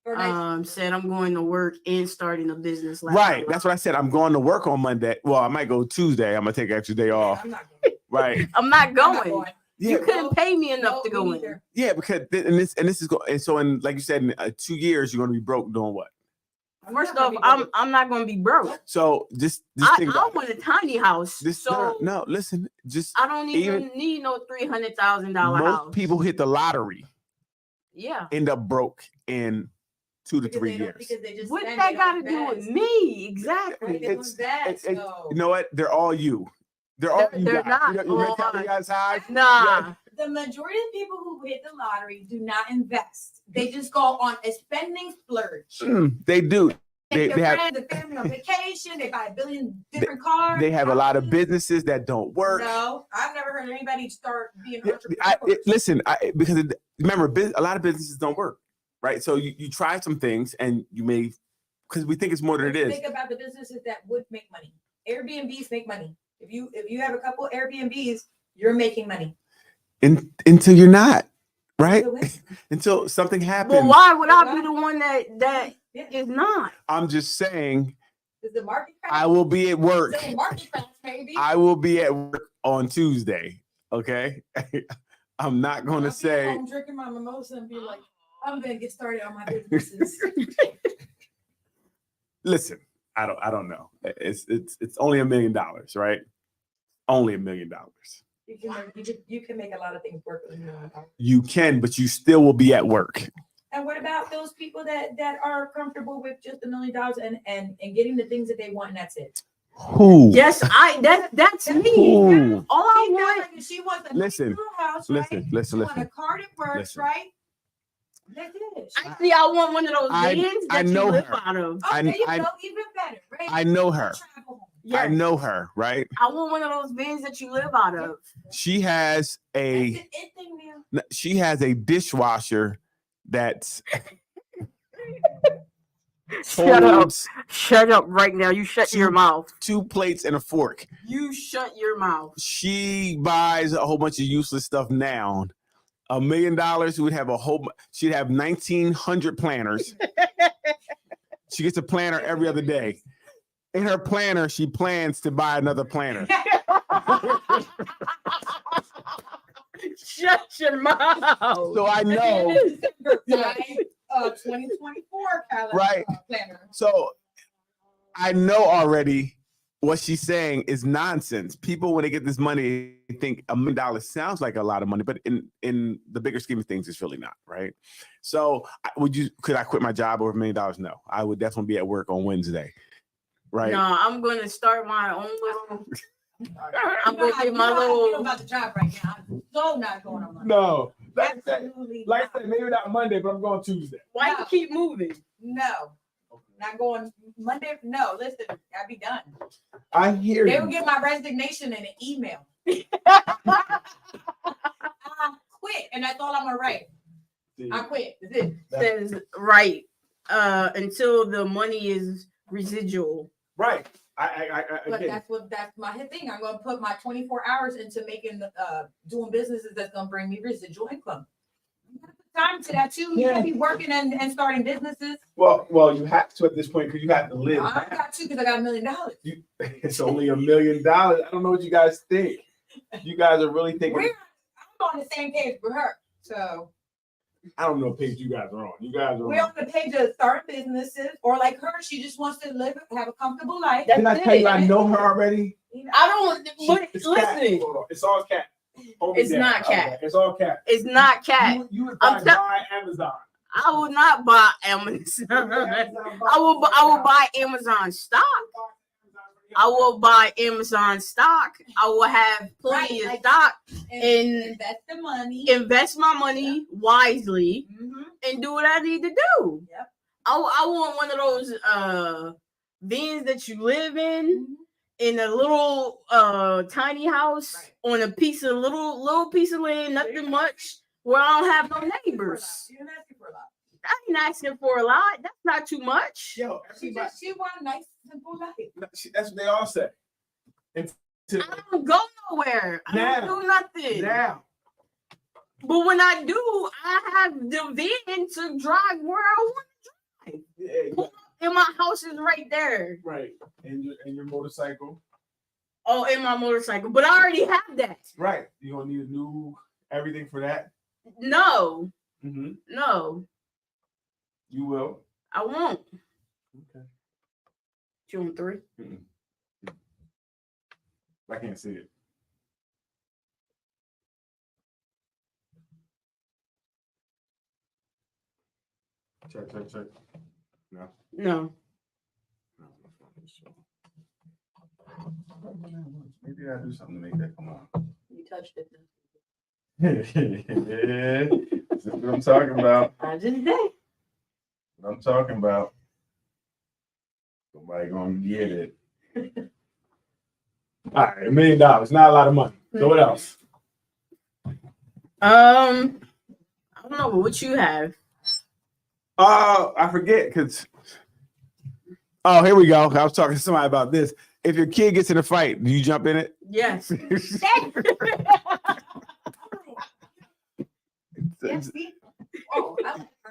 Speaker 3: For a nice-
Speaker 1: said I'm going to work and starting a business.
Speaker 2: Right. That's what I said. I'm going to work on Monday. Well, I might go Tuesday. I'm gonna take an extra day off.
Speaker 3: I'm not going.
Speaker 2: Right.
Speaker 1: I'm not
Speaker 3: I'm not
Speaker 1: going.
Speaker 3: going.
Speaker 2: Yeah.
Speaker 1: You couldn't pay me enough to
Speaker 3: No,
Speaker 1: go
Speaker 3: me
Speaker 1: in.
Speaker 3: neither.
Speaker 2: Yeah. Because this is going. And so in like you said, in 2 years, you're going to be broke doing what?
Speaker 1: First off, I'm not going to be broke.
Speaker 2: So just
Speaker 1: I
Speaker 2: think about
Speaker 1: want a tiny house.
Speaker 2: this.
Speaker 1: So
Speaker 2: No, listen. Just
Speaker 1: I don't even need no $300,000
Speaker 2: most
Speaker 1: house.
Speaker 2: people hit the lottery,
Speaker 1: Yeah.
Speaker 2: end up broke in 2 to
Speaker 3: Because
Speaker 2: 3
Speaker 3: they don't-
Speaker 2: years.
Speaker 3: because they just
Speaker 1: What
Speaker 3: spend
Speaker 1: that
Speaker 3: it
Speaker 1: got
Speaker 3: on
Speaker 1: to do with
Speaker 3: bags.
Speaker 1: me? Exactly.
Speaker 3: Right, they
Speaker 2: It's-
Speaker 3: lose bags,
Speaker 2: it-
Speaker 3: so.
Speaker 2: You know what? They're all you. They're all you
Speaker 1: They're
Speaker 2: guys.
Speaker 1: not
Speaker 2: You know, your
Speaker 1: all
Speaker 2: mentality
Speaker 1: us.
Speaker 2: guys high.
Speaker 1: Nah.
Speaker 3: The majority of people who hit the lottery do not invest. They just go on a spending splurge.
Speaker 2: They do.
Speaker 3: Take
Speaker 2: They
Speaker 3: their
Speaker 2: have
Speaker 3: friends and family on vacation. They buy a billion different cars.
Speaker 2: they have a lot of
Speaker 3: houses.
Speaker 2: businesses that don't work.
Speaker 3: No, I've never heard anybody start being
Speaker 2: Yeah,
Speaker 3: entrepreneurs.
Speaker 2: listen, because remember, a lot of businesses don't work, right? So you try some things and you may, because we think it's more than it is.
Speaker 3: Think about the businesses that would make money. Airbnbs make money. If you have a couple Airbnbs, you're making money.
Speaker 2: Until you're not, right?
Speaker 3: So what?
Speaker 2: Until something happens.
Speaker 1: But why would I be the one that
Speaker 3: Yeah.
Speaker 1: is not?
Speaker 2: I'm just saying,
Speaker 3: Is the market crash?
Speaker 2: I will be at work.
Speaker 3: So the market crash, maybe.
Speaker 2: I will be at work on Tuesday. Okay. I'm not going to
Speaker 3: I'll be at
Speaker 2: say,
Speaker 3: home drinking my mimosa and be like, I'm gonna get started on my businesses.
Speaker 2: listen, I don't know. It's only $1 million, right? Only $1 million.
Speaker 3: You can make a lot of things work with $1 million.
Speaker 2: You can, but you still will be at work.
Speaker 3: And what about those people that are comfortable with just $1 million and getting the things that they want and that's it?
Speaker 2: Who?
Speaker 1: Yes, that's me.
Speaker 2: Who?
Speaker 1: All I
Speaker 3: She feels
Speaker 1: want.
Speaker 3: like if she wants a
Speaker 2: Listen,
Speaker 3: nice little house,
Speaker 2: listen,
Speaker 3: right?
Speaker 2: listen,
Speaker 3: She want a
Speaker 2: listen.
Speaker 3: car that works,
Speaker 2: Listen.
Speaker 3: right? That's it.
Speaker 1: Actually, I want one of those
Speaker 2: I-
Speaker 1: vans
Speaker 2: I
Speaker 1: that you
Speaker 2: know
Speaker 1: live
Speaker 2: her.
Speaker 1: out of.
Speaker 3: Oh, there you
Speaker 2: I-
Speaker 3: go, even better, right?
Speaker 2: I know her.
Speaker 3: Travel home.
Speaker 2: I
Speaker 1: Yes.
Speaker 2: know her, right?
Speaker 1: I want one of those vans that you live out of.
Speaker 2: She has
Speaker 3: That's
Speaker 2: a
Speaker 3: an it thing, man.
Speaker 2: dishwasher that's
Speaker 1: Shut up.
Speaker 2: holds
Speaker 1: Shut up right now. You shut your mouth.
Speaker 2: 2 plates and a fork.
Speaker 1: You shut your mouth.
Speaker 2: She buys a whole bunch of useless stuff now. $1 million, she would have she'd have 1,900 planners. She gets a planner every other day. In her planner, she plans to buy another planner.
Speaker 1: Shut your mouth.
Speaker 2: So I know.
Speaker 3: Right? 2024 calendar
Speaker 2: Right.
Speaker 3: planner.
Speaker 2: So I know already what she's saying is nonsense. People, when they get this money, think $1 million sounds like a lot of money, but in the bigger scheme of things, it's really not, right? So, could I quit my job over $1 million? No, I would definitely be at work on Wednesday, right?
Speaker 1: No, I'm gonna start my own little. I'm
Speaker 3: You know
Speaker 1: gonna
Speaker 3: how-
Speaker 1: get
Speaker 3: you
Speaker 1: my
Speaker 3: know how I feel
Speaker 1: little.
Speaker 3: about the job right now. I'm so not going on Monday.
Speaker 2: No,
Speaker 3: Absolutely
Speaker 2: like I
Speaker 3: not.
Speaker 2: said, maybe not Monday, but I'm going Tuesday.
Speaker 1: Why you
Speaker 3: No.
Speaker 1: keep moving?
Speaker 3: No, not going Monday. No, listen, I'll be done.
Speaker 2: I hear
Speaker 3: They will get my resignation in an email. I quit, and that's all I'm gonna write. I quit. That's it.
Speaker 1: Says right until the money is residual.
Speaker 2: Right.
Speaker 3: But that's my thing. I'm gonna put my 24 hours into making doing businesses that's gonna bring me residual income. I'm gonna put time to that too. You
Speaker 2: Yeah.
Speaker 3: gotta be working and starting businesses.
Speaker 2: Well, you have to at this point because you have to live.
Speaker 3: I got to because I got $1 million.
Speaker 2: It's only $1 million. I don't know what you guys think. You guys are really thinking.
Speaker 3: I'm on the same page with her. So
Speaker 2: I don't know what page you guys are on. You guys are
Speaker 3: we're on the page of start businesses, or like her, she just wants to live, have a comfortable life.
Speaker 1: That's
Speaker 2: Can I tell you, I
Speaker 1: it.
Speaker 2: know her already.
Speaker 3: You know,
Speaker 1: I don't. But
Speaker 2: It's cat.
Speaker 1: listen,
Speaker 2: Hold on. It's all cat. Hold me
Speaker 1: It's
Speaker 2: down.
Speaker 1: not cat.
Speaker 2: Okay, it's all cat.
Speaker 1: it's not cat.
Speaker 2: You would
Speaker 1: I'm
Speaker 2: buy Amazon.
Speaker 1: I will not buy Amazon. I will buy Amazon stock. I will buy Amazon stock. I will have plenty
Speaker 3: Right,
Speaker 1: of stock.
Speaker 3: and
Speaker 1: and
Speaker 3: invest the money.
Speaker 1: Invest my money wisely
Speaker 3: Mhm.
Speaker 1: and do what I need to do.
Speaker 3: Yep.
Speaker 1: I want one of those vans that you live in a little tiny house
Speaker 3: Right.
Speaker 1: on a piece of little piece of land, nothing much, where I don't have no neighbors.
Speaker 3: You're not asking for a lot.
Speaker 1: I ain't asking for a lot. That's not too much.
Speaker 2: Yo,
Speaker 3: She want a nice, simple life.
Speaker 2: that's what they all say.
Speaker 1: I don't go nowhere. I
Speaker 2: Now.
Speaker 1: don't do nothing.
Speaker 2: Now,
Speaker 1: But when I do, I have the van to drive where I want to drive.
Speaker 2: yeah,
Speaker 1: And my house is right there.
Speaker 2: right, and your motorcycle,
Speaker 1: Oh, and my motorcycle. But I already have that.
Speaker 2: right? You gonna need a new everything for that.
Speaker 1: No,
Speaker 2: Mm-hmm.
Speaker 1: no,
Speaker 2: You will.
Speaker 1: I won't.
Speaker 2: Okay.
Speaker 1: June 3.
Speaker 2: I can't see it. Check. No.
Speaker 1: No.
Speaker 2: Maybe I do something to make that come on.
Speaker 1: You touched it.
Speaker 2: This is what I'm talking about.
Speaker 1: I just did.
Speaker 2: What I'm talking about. Somebody gonna get it. All right, $1 million, not a lot of money. So what else?
Speaker 1: I don't know what you have.
Speaker 2: I forget because. Oh, here we go. I was talking to somebody about this. If your kid gets in a fight, do you jump in it?
Speaker 1: Yes.
Speaker 3: Yes, see? Oh,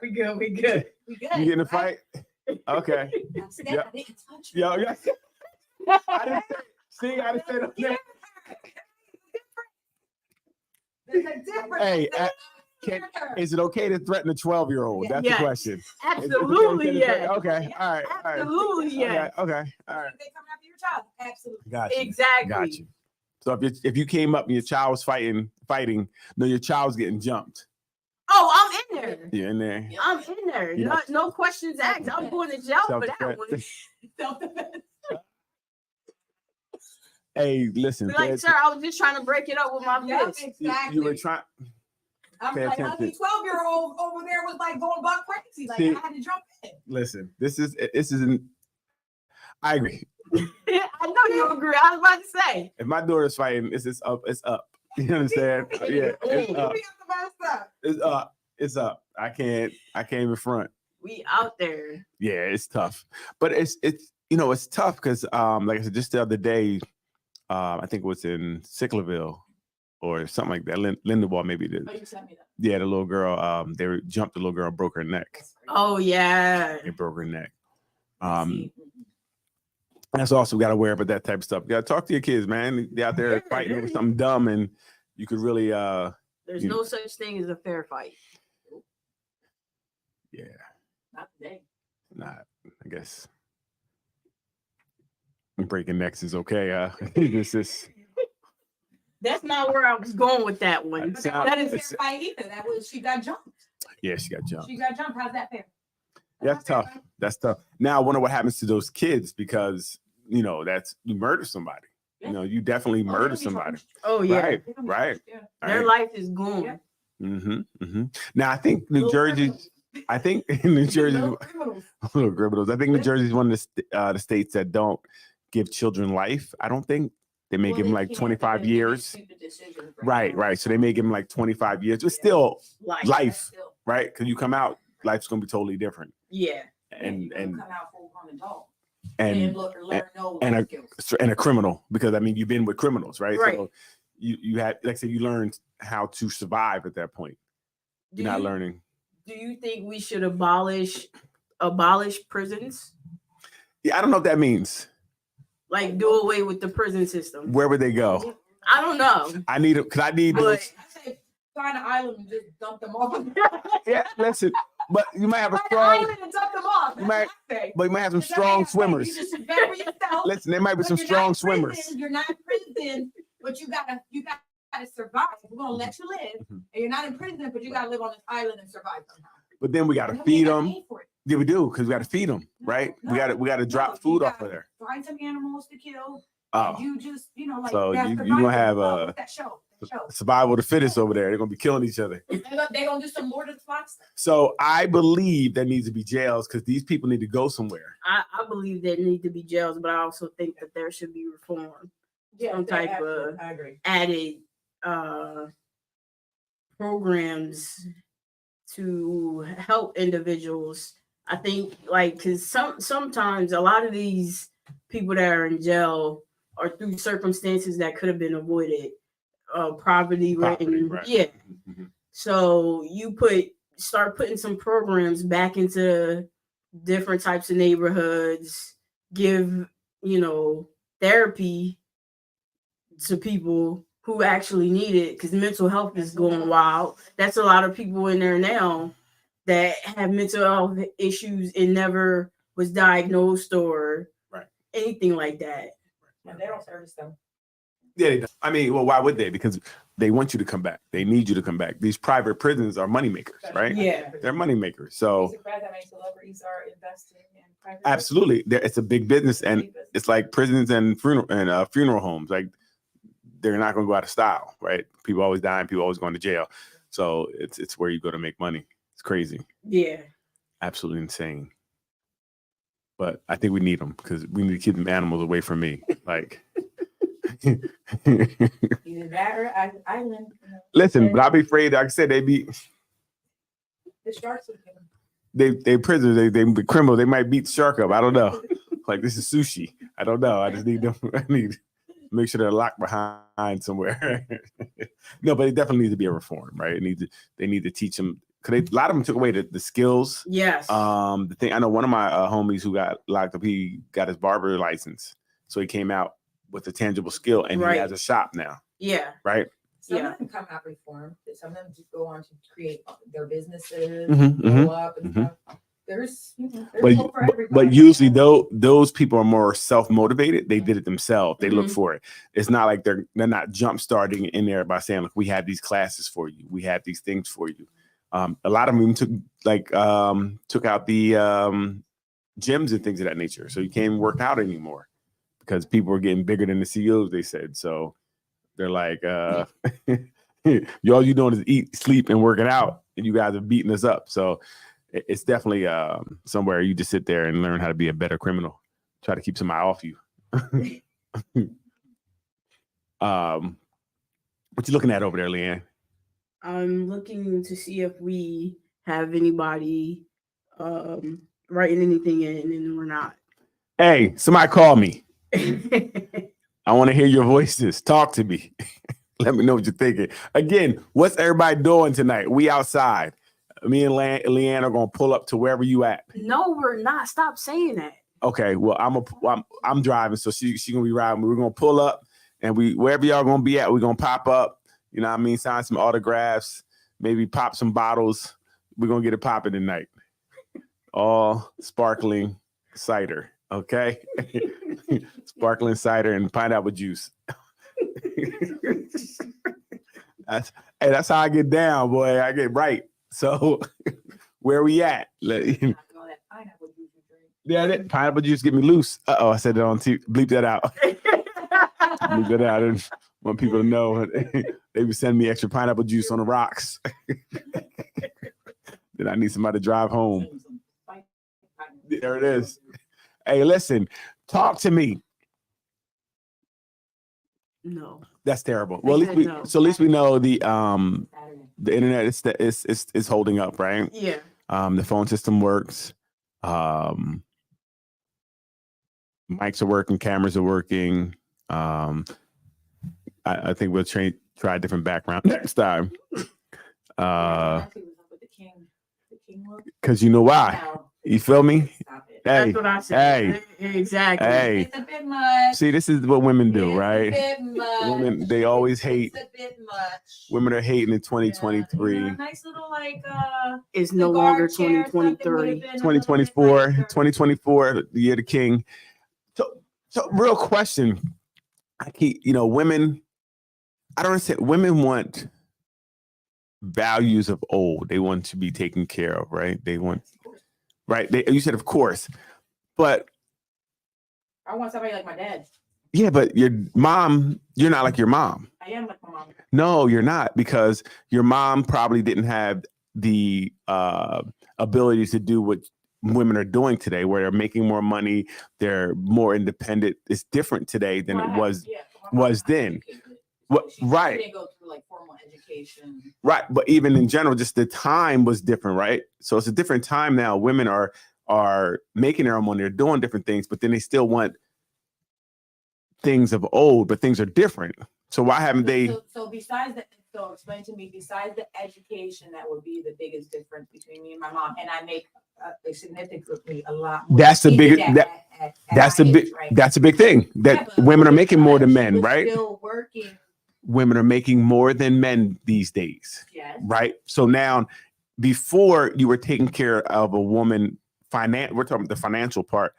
Speaker 1: We good. We good.
Speaker 3: we good.
Speaker 2: You get in a
Speaker 3: right?
Speaker 2: fight? Okay.
Speaker 3: I said
Speaker 2: Yeah.
Speaker 3: I didn't touch you.
Speaker 2: Yo, yeah. I didn't say, see, I didn't say no name.
Speaker 3: There's a difference.
Speaker 2: Hey,
Speaker 3: There's a
Speaker 2: can-
Speaker 3: difference.
Speaker 2: Is it okay to threaten a 12-year-old? That's
Speaker 1: Yes.
Speaker 2: the question. Is it okay
Speaker 1: Absolutely
Speaker 2: to
Speaker 1: yes.
Speaker 2: threaten- Okay. All right.
Speaker 1: Absolutely yes.
Speaker 2: Okay. All right.
Speaker 3: They come after your child. Absolutely.
Speaker 2: Got you.
Speaker 1: Exactly.
Speaker 2: Got you. So if you came up and your child was fighting, no, your child's getting jumped.
Speaker 1: Oh, I'm in there.
Speaker 2: You're in there.
Speaker 1: I'm in there.
Speaker 2: Yeah.
Speaker 1: No questions asked. I'm going to jail for that one.
Speaker 2: Self-defense. Hey, listen.
Speaker 1: Be like,
Speaker 2: Fred,
Speaker 1: sir, I was just trying to break it up with my
Speaker 3: Yeah,
Speaker 1: fist.
Speaker 3: exactly.
Speaker 2: you were trying.
Speaker 3: I'm
Speaker 2: pay
Speaker 3: like,
Speaker 2: attention.
Speaker 3: my 12-year-old over there was like going buck crazy. Like
Speaker 2: See-
Speaker 3: I had to jump in.
Speaker 2: Listen, this isn't. I agree.
Speaker 1: I know you agree. I was about to say.
Speaker 2: If my daughter's fighting, it's up. It's up. You understand? Yeah, it's
Speaker 3: You
Speaker 2: up.
Speaker 3: be up about stuff.
Speaker 2: It's up. It's up. I can't even front.
Speaker 1: We out there.
Speaker 2: Yeah, it's tough. But it's it's tough because like I said, just the other day, I think it was in Sicklerville or something like that. Lindenwood maybe did.
Speaker 3: Oh, you sent me that.
Speaker 2: Yeah, the little girl, jumped the little girl, broke her neck.
Speaker 1: Oh yeah.
Speaker 2: It broke her neck.
Speaker 3: See,
Speaker 2: That's also got to worry about that type of stuff. You got to talk to your kids, man. They're out there
Speaker 1: Yeah,
Speaker 2: fighting over
Speaker 1: yeah.
Speaker 2: something dumb, and you could really,
Speaker 1: There's
Speaker 2: You-
Speaker 1: no such thing as a fair fight.
Speaker 2: yeah,
Speaker 3: not today.
Speaker 2: not. I guess Breaking necks is okay. This is
Speaker 1: That's not where I was going with that one.
Speaker 3: But
Speaker 2: Sound-
Speaker 3: that is
Speaker 2: it's-
Speaker 3: fair fight either. That was, she got jumped.
Speaker 2: yeah, she got jumped.
Speaker 3: She got jumped. How's that fair?
Speaker 2: That's
Speaker 3: not fair
Speaker 2: tough.
Speaker 3: fight.
Speaker 2: That's tough. Now I wonder what happens to those kids because that's you murder somebody.
Speaker 3: Yeah.
Speaker 2: You definitely
Speaker 3: Oh, they're
Speaker 2: murder
Speaker 3: gonna be
Speaker 2: somebody.
Speaker 3: charged.
Speaker 1: Oh yeah,
Speaker 2: Right.
Speaker 3: They're gonna be
Speaker 2: Right.
Speaker 3: charged, yeah.
Speaker 1: their life is gone.
Speaker 3: Yeah.
Speaker 2: Mm-hmm. Now I think New
Speaker 3: Little
Speaker 2: Jersey.
Speaker 3: criminals.
Speaker 2: I think New Jersey.
Speaker 3: Little criminals.
Speaker 2: Little criminals. I think New Jersey is one of the states that don't give children life. I don't think they may
Speaker 3: Well,
Speaker 2: give them
Speaker 3: they
Speaker 2: like
Speaker 3: can't,
Speaker 2: 25
Speaker 3: because they make
Speaker 2: years.
Speaker 3: stupid decisions
Speaker 2: Right.
Speaker 3: now.
Speaker 2: Right. So they may give them like 25 years, but
Speaker 3: Yeah.
Speaker 2: still
Speaker 1: Life.
Speaker 3: That's
Speaker 2: life.
Speaker 3: still-
Speaker 2: Right. Because you come out, life's gonna be totally different.
Speaker 1: Yeah.
Speaker 2: And
Speaker 3: you
Speaker 2: and
Speaker 3: come out full grown adult
Speaker 2: and
Speaker 3: and learn no
Speaker 2: and
Speaker 3: life skills.
Speaker 2: and a criminal because I mean you've been with criminals, right?
Speaker 1: Right.
Speaker 2: So you had like I said, you learned how to survive at that point.
Speaker 1: Do
Speaker 2: You're not
Speaker 1: you,
Speaker 2: learning.
Speaker 1: do you think we should abolish prisons?
Speaker 2: Yeah, I don't know what that means.
Speaker 1: Like do away with the prison system?
Speaker 2: Where would they go?
Speaker 1: I don't know.
Speaker 2: I need because I need
Speaker 1: But-
Speaker 2: those.
Speaker 3: I say find an island and just dump them off.
Speaker 2: Yeah, listen, but you might have a
Speaker 3: Find an
Speaker 2: strong,
Speaker 3: island and dump them off.
Speaker 2: You
Speaker 3: That's
Speaker 2: might-
Speaker 3: what I say.
Speaker 2: but you might have some
Speaker 3: Because
Speaker 2: strong
Speaker 3: that ain't right.
Speaker 2: swimmers.
Speaker 3: You just fend for yourself.
Speaker 2: Listen, there might be
Speaker 3: But
Speaker 2: some
Speaker 3: you're
Speaker 2: strong
Speaker 3: not in
Speaker 2: swimmers.
Speaker 3: prison, You're not in prison, but you gotta survive. We're gonna let you live,
Speaker 2: Mhm.
Speaker 3: and you're not in prison, but you gotta live on this island and survive somehow.
Speaker 2: But then we got to
Speaker 3: And
Speaker 2: feed
Speaker 3: gotta
Speaker 2: them.
Speaker 3: pay for it.
Speaker 2: Yeah, we do because we got to feed them,
Speaker 3: No,
Speaker 2: right?
Speaker 3: no,
Speaker 2: we got to
Speaker 3: no,
Speaker 2: drop
Speaker 3: you
Speaker 2: food off of
Speaker 3: gotta
Speaker 2: there.
Speaker 3: Find some animals to kill.
Speaker 2: Oh,
Speaker 3: And you just, like
Speaker 2: So
Speaker 3: that
Speaker 2: you gonna
Speaker 3: survival,
Speaker 2: have,
Speaker 3: what's that show.
Speaker 2: survival of the fittest over there. They're gonna be killing each other.
Speaker 3: They gonna do some Lord of the Flies stuff.
Speaker 2: So I believe there needs to be jails because these people need to go somewhere.
Speaker 1: I believe there need to be jails, but I also think that there should be reform. Some type of
Speaker 3: I agree.
Speaker 1: added programs to help individuals. I think because sometimes a lot of these people that are in jail are through circumstances that could have been avoided. Poverty,
Speaker 2: Property,
Speaker 1: and
Speaker 2: right.
Speaker 1: yeah.
Speaker 2: Mhm.
Speaker 1: So you start putting some programs back into different types of neighborhoods, give, therapy to people who actually need it because mental health is going wild. That's a lot of people in there now that have mental health issues and never was diagnosed or
Speaker 2: Right.
Speaker 1: anything like that.
Speaker 3: And they don't service them.
Speaker 2: Yeah, they don't. I mean, well, why would they? Because they want you to come back. They need you to come back. These private prisons are moneymakers, right?
Speaker 1: Yeah.
Speaker 2: They're moneymakers. So
Speaker 3: Surprised how many celebrities are investing in private.
Speaker 2: absolutely, it's a big business, and
Speaker 3: Big business.
Speaker 2: it's like prisons and funeral homes. Like they're not going to go out of style, right? People always dying. People always going to jail. So it's where you go to make money. It's crazy,
Speaker 1: Yeah.
Speaker 2: absolutely insane. But I think we need them because we need to keep them animals away from me. Like,
Speaker 3: Either that or island.
Speaker 2: listen, but I'll be afraid. Like I said, the
Speaker 3: sharks would get them.
Speaker 2: they prisoners. They criminals. They might beat the shark up. I don't know. Like this is sushi. I don't know. I just need them. I need to make sure they're locked behind somewhere. No, but it definitely needs to be a reform, right? They need to teach them because a lot of them took away the skills.
Speaker 1: Yes.
Speaker 2: The thing I know, one of my homies who got locked up, he got his barber license, so he came out with a tangible skill, and
Speaker 1: Right.
Speaker 2: he has a shop now,
Speaker 1: yeah.
Speaker 2: right?
Speaker 3: Some
Speaker 1: Yeah.
Speaker 3: of them come out reformed. Some of them just go on to create their businesses,
Speaker 2: Mhm, mhm,
Speaker 3: grow up and
Speaker 2: mhm.
Speaker 3: stuff. There's
Speaker 2: But
Speaker 3: hope for
Speaker 2: but
Speaker 3: everybody.
Speaker 2: usually those people are more self-motivated. They did it themselves. They look
Speaker 1: Mhm.
Speaker 2: for it. It's not like they're not jump starting in there by saying, look, we have these classes for you. We have these things for you. A lot of them took out the gyms and things of that nature. So you can't even work out anymore because people are getting bigger than the CEOs, they said. So they're like, all you doing is eat, sleep, and working out, and you guys are beating us up. So it's definitely somewhere you just sit there and learn how to be a better criminal. Try to keep somebody off you. What you looking at over there, Leanne?
Speaker 1: I'm looking to see if we have anybody writing anything in, and we're not.
Speaker 2: Hey, somebody call me. I want to hear your voices. Talk to me. Let me know what you're thinking. Again, what's everybody doing tonight? We outside. Me and Leanne are gonna pull up to wherever you at.
Speaker 1: No, we're not. Stop saying that.
Speaker 2: Okay, well, I'm driving, so she gonna be riding. We're gonna pull up, and wherever y'all gonna be at, we're gonna pop up. You know what I mean? Sign some autographs, maybe pop some bottles. We're gonna get it popping tonight. All sparkling cider. Okay. Sparkling cider and pineapple juice. That's how I get down, boy. I get right. So where we at?
Speaker 3: All that pineapple juice you drink.
Speaker 2: Yeah, that pineapple juice get me loose. I said that on TV. Bleep that out. Bleep that out. I didn't want people to know. They would send me extra pineapple juice on the rocks. Then I need somebody to drive home.
Speaker 3: Some spicy pineapple.
Speaker 2: There it is. Hey, listen, talk to me.
Speaker 1: No.
Speaker 2: That's terrible. Well, at
Speaker 1: said
Speaker 2: least
Speaker 1: no.
Speaker 2: at least we know the
Speaker 3: Saturday.
Speaker 2: internet is holding up, right?
Speaker 1: Yeah.
Speaker 2: The phone system works. Mics are working, cameras are working. I think we'll try a different background next time.
Speaker 3: Nancy was up with the king look.
Speaker 2: Because you know why?
Speaker 3: Now,
Speaker 2: You feel me?
Speaker 3: stop it.
Speaker 2: Hey,
Speaker 1: That's what I said. Exactly.
Speaker 2: hey.
Speaker 3: It's a bit much.
Speaker 2: See, this is what women do,
Speaker 3: It's
Speaker 2: right?
Speaker 3: A bit much.
Speaker 2: Women, they always hate.
Speaker 3: It's a bit much.
Speaker 2: Women are hating in
Speaker 3: Yeah,
Speaker 2: 2023.
Speaker 3: you know, a nice little like
Speaker 1: It's no
Speaker 3: cigar
Speaker 1: longer
Speaker 3: chair, something would've
Speaker 1: 2023.
Speaker 3: been a little bit
Speaker 2: 2024,
Speaker 3: nicer.
Speaker 2: 2024, the year of the king. So real question. I keep, women, I don't understand. Women want values of old. They want to be taken care of, right? They want, right? You said, of course, but
Speaker 3: I want somebody like my dad.
Speaker 2: yeah, but your mom, you're not like your mom.
Speaker 3: I am like my mom.
Speaker 2: No, you're not, because your mom probably didn't have the abilities to do what women are doing today, where they're making more money, they're more independent. It's different today than
Speaker 3: Well,
Speaker 2: it
Speaker 3: I
Speaker 2: was.
Speaker 3: have- yeah, my mom
Speaker 2: was
Speaker 3: was
Speaker 2: then.
Speaker 3: educated.
Speaker 2: What-
Speaker 3: She
Speaker 2: right.
Speaker 3: didn't go through like formal education.
Speaker 2: Right, but even in general, just the time was different, right? So it's a different time now. Women are making their own money, they're doing different things, but then they still want things of old, but things are different. So why haven't they?
Speaker 3: So explain to me, besides the education, that would be the biggest difference between me and my mom, and I make significantly a lot more.
Speaker 2: That's the
Speaker 3: She
Speaker 2: big-
Speaker 3: did
Speaker 2: that-
Speaker 3: at
Speaker 2: That's
Speaker 3: my
Speaker 2: a big.
Speaker 3: age, right?
Speaker 2: That's a big thing. That
Speaker 3: Yeah, but
Speaker 2: women are making more than
Speaker 3: she
Speaker 2: men,
Speaker 3: was
Speaker 2: right?
Speaker 3: Still working.
Speaker 2: Women are making more than men these days,
Speaker 3: Yes.
Speaker 2: right? So now, before you were taking care of a woman, we're talking about the financial part,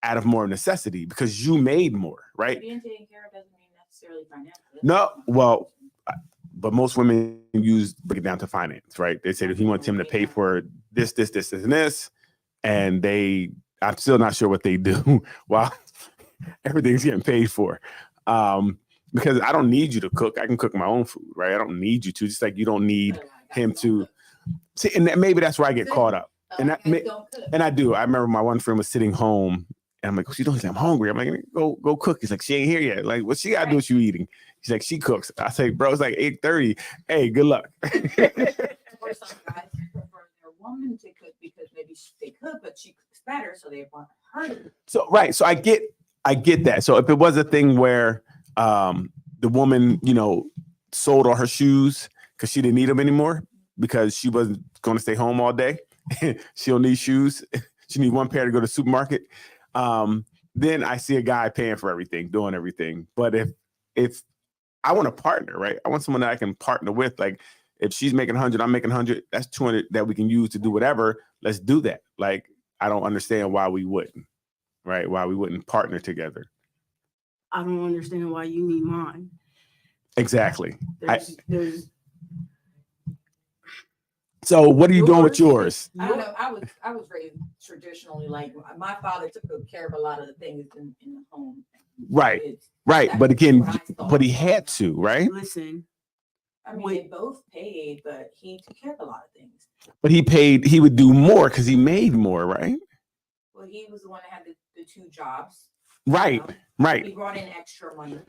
Speaker 2: out of more necessity because you made more, right?
Speaker 3: Being taken care of doesn't mean necessarily financial.
Speaker 2: No, well, but most women break it down to finance, right? They say if you want him to pay for this, and this, and I'm still not sure what they do while everything's getting paid for. Because I don't need you to cook. I can cook my own food, right? I don't need you to, just like you don't need him to. See, and maybe that's where I get caught up. And that And I do. I remember my one friend was sitting home and I'm like, "What you doing?" She's like, "I'm hungry." I'm like, go cook. He's like, "She ain't here yet." Like, what she got to do with you eating? She's like, "She cooks." I say, "Bro, it's like 8:30. Hey, good luck."
Speaker 3: Or some guys prefer their woman to cook because maybe they could, but she cooks better, so they want her to cook.
Speaker 2: So, right. So I get that. So if it was a thing where the woman, sold all her shoes because she didn't need them anymore because she wasn't going to stay home all day, she'll need shoes. She need one pair to go to the supermarket. Then I see a guy paying for everything, doing everything. But if I want a partner, right? I want someone that I can partner with. Like if she's making 100, I'm making 100. That's 200 that we can use to do whatever. Let's do that. Like I don't understand why we wouldn't, right? Why we wouldn't partner together.
Speaker 1: I don't understand why you need mine.
Speaker 2: Exactly.
Speaker 1: There's
Speaker 2: So what are you doing with yours?
Speaker 3: I don't know. I was raised traditionally. Like my father took good care of a lot of the things in the home.
Speaker 2: Right.
Speaker 3: It's-
Speaker 2: Right.
Speaker 3: that's
Speaker 2: But again,
Speaker 3: what I thought.
Speaker 2: but he had to, right?
Speaker 1: listen.
Speaker 3: I mean, they both paid, but he took care of a lot of things.
Speaker 2: But he would do more because he made more, right?
Speaker 3: Well, he was the one that had the two jobs.
Speaker 2: Right.
Speaker 3: He
Speaker 2: Right.
Speaker 3: brought in extra money.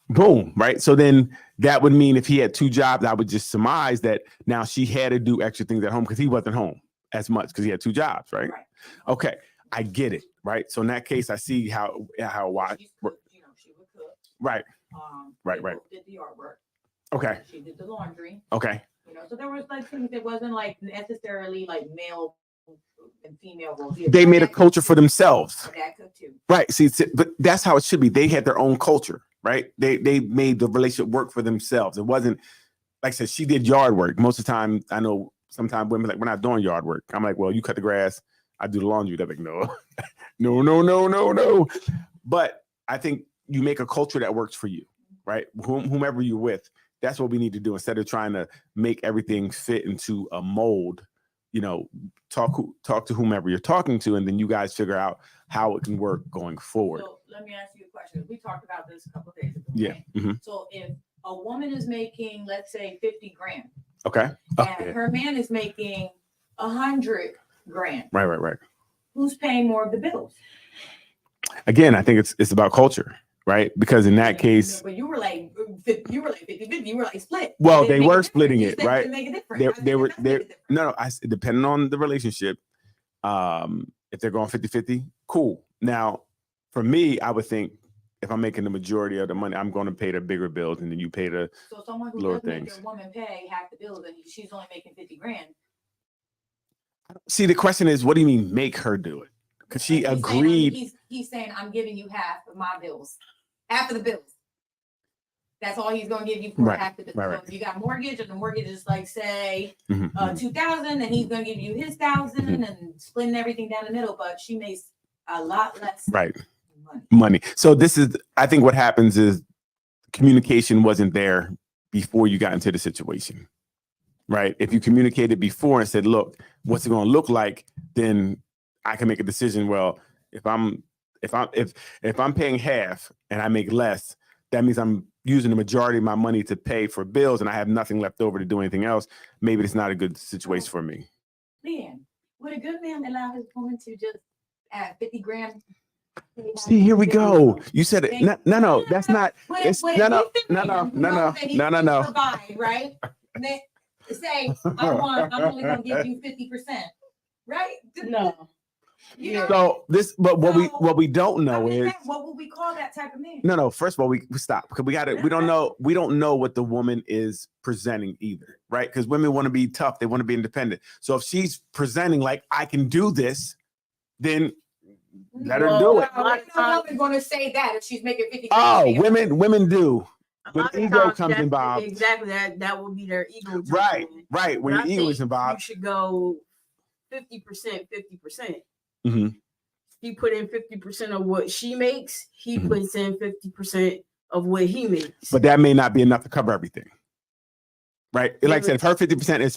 Speaker 2: Boom. Right. So then that would mean if he had two jobs, I would just surmise that now she had to do extra things at home because he wasn't home as much because he had two jobs, right?
Speaker 3: Right.
Speaker 2: Okay. I get it. Right. So in that case, I see why.
Speaker 3: She would cook.
Speaker 2: Right. Right,
Speaker 3: they
Speaker 2: right.
Speaker 3: both did the artwork.
Speaker 2: Okay.
Speaker 3: She did the laundry.
Speaker 2: Okay.
Speaker 3: So there was like things that wasn't like necessarily like male and female roles.
Speaker 2: They made a culture for themselves.
Speaker 3: My dad cooked too.
Speaker 2: Right. See, but that's how it should be. They had their own culture, right? They made the relationship work for themselves. It wasn't like I said, she did yard work. Most of the time, I know sometimes women like, we're not doing yard work. I'm like, well, you cut the grass, I do the laundry. They're like, no, no. But I think you make a culture that works for you, right? Whomever you're with, that's what we need to do instead of trying to make everything fit into a mold. Talk to whomever you're talking to, and then you guys figure out how it can work going forward.
Speaker 3: So let me ask you a question. We talked about this a couple of days ago.
Speaker 2: Yeah.
Speaker 3: right?
Speaker 2: Mhm.
Speaker 3: So if a woman is making, let's say, 50 grand,
Speaker 2: Okay.
Speaker 3: and
Speaker 2: Okay.
Speaker 3: her man is making 100 grand,
Speaker 2: Right.
Speaker 3: who's paying more of the bills?
Speaker 2: Again, I think it's about culture, right? Because in that case,
Speaker 3: But you were like 50, you were like split.
Speaker 2: well,
Speaker 3: It
Speaker 2: they
Speaker 3: didn't make
Speaker 2: were
Speaker 3: a difference.
Speaker 2: splitting
Speaker 3: You
Speaker 2: it,
Speaker 3: said it
Speaker 2: right?
Speaker 3: didn't make a difference.
Speaker 2: They-
Speaker 3: I said
Speaker 2: they
Speaker 3: it
Speaker 2: were-
Speaker 3: does make a difference.
Speaker 2: no, depending on the relationship, if they're going 50-50, cool. Now, for me, I would think if I'm making the majority of the money, I'm going to pay the bigger bills, and then you pay the.
Speaker 3: So someone who
Speaker 2: lower
Speaker 3: does make
Speaker 2: things.
Speaker 3: their woman pay half the bills and she's only making 50 grand.
Speaker 2: See, the question is, what do you mean make her do it? Because she
Speaker 3: He's saying,
Speaker 2: agreed.
Speaker 3: he's saying, I'm giving you half of my bills, half of the bills. That's all he's gonna give you for
Speaker 2: Right,
Speaker 3: half the bills.
Speaker 2: right,
Speaker 3: So
Speaker 2: right.
Speaker 3: if you got mortgage and the mortgage is like, say,
Speaker 2: Mhm, mhm.
Speaker 3: 2,000, then he's gonna give you his 1,000 and splitting everything down the middle, but she makes a lot less
Speaker 2: Right.
Speaker 3: money.
Speaker 2: Money. So I think what happens is communication wasn't there before you got into the situation, right? If you communicated before and said, look, what's it going to look like? Then I can make a decision. Well, if I'm paying half and I make less, that means I'm using the majority of my money to pay for bills and I have nothing left over to do anything else. Maybe it's not a good situation for me.
Speaker 3: Man, would a good man allow his woman to just add 50 grand?
Speaker 2: See, here we go. You said it. No, that's not.
Speaker 3: But
Speaker 2: It's
Speaker 3: if
Speaker 2: no,
Speaker 3: he's the
Speaker 2: no,
Speaker 3: man who
Speaker 2: no,
Speaker 3: knows that he's
Speaker 2: no,
Speaker 3: gonna
Speaker 2: no.
Speaker 3: provide, right? Then say, I'm only gonna give you 50%, right?
Speaker 1: No.
Speaker 3: You know,
Speaker 2: So but what we don't know is
Speaker 3: what would we call that type of man?
Speaker 2: no. First of all, we stop because we don't know what the woman is presenting either, right? Because women want to be tough, they want to be independent. So if she's presenting like I can do this, then let her do it.
Speaker 1: A lot of
Speaker 3: No
Speaker 1: times-
Speaker 3: woman gonna say that if she's making 50.
Speaker 2: Oh, women do.
Speaker 1: A
Speaker 2: When
Speaker 1: lot of
Speaker 2: ego
Speaker 1: times
Speaker 2: comes
Speaker 1: that's
Speaker 2: involved.
Speaker 1: Exactly. That will be their ego.
Speaker 2: Right.
Speaker 1: judgment.
Speaker 2: When
Speaker 1: But
Speaker 2: your
Speaker 1: I
Speaker 2: ego is
Speaker 1: think
Speaker 2: involved.
Speaker 1: You should go 50%, 50%.
Speaker 2: Mhm.
Speaker 1: He put in 50% of what she makes. He
Speaker 2: Mhm.
Speaker 1: puts in 50% of what he makes.
Speaker 2: But that may not be enough to cover everything. Right?
Speaker 1: Yeah,
Speaker 2: Like I said, if her 50% is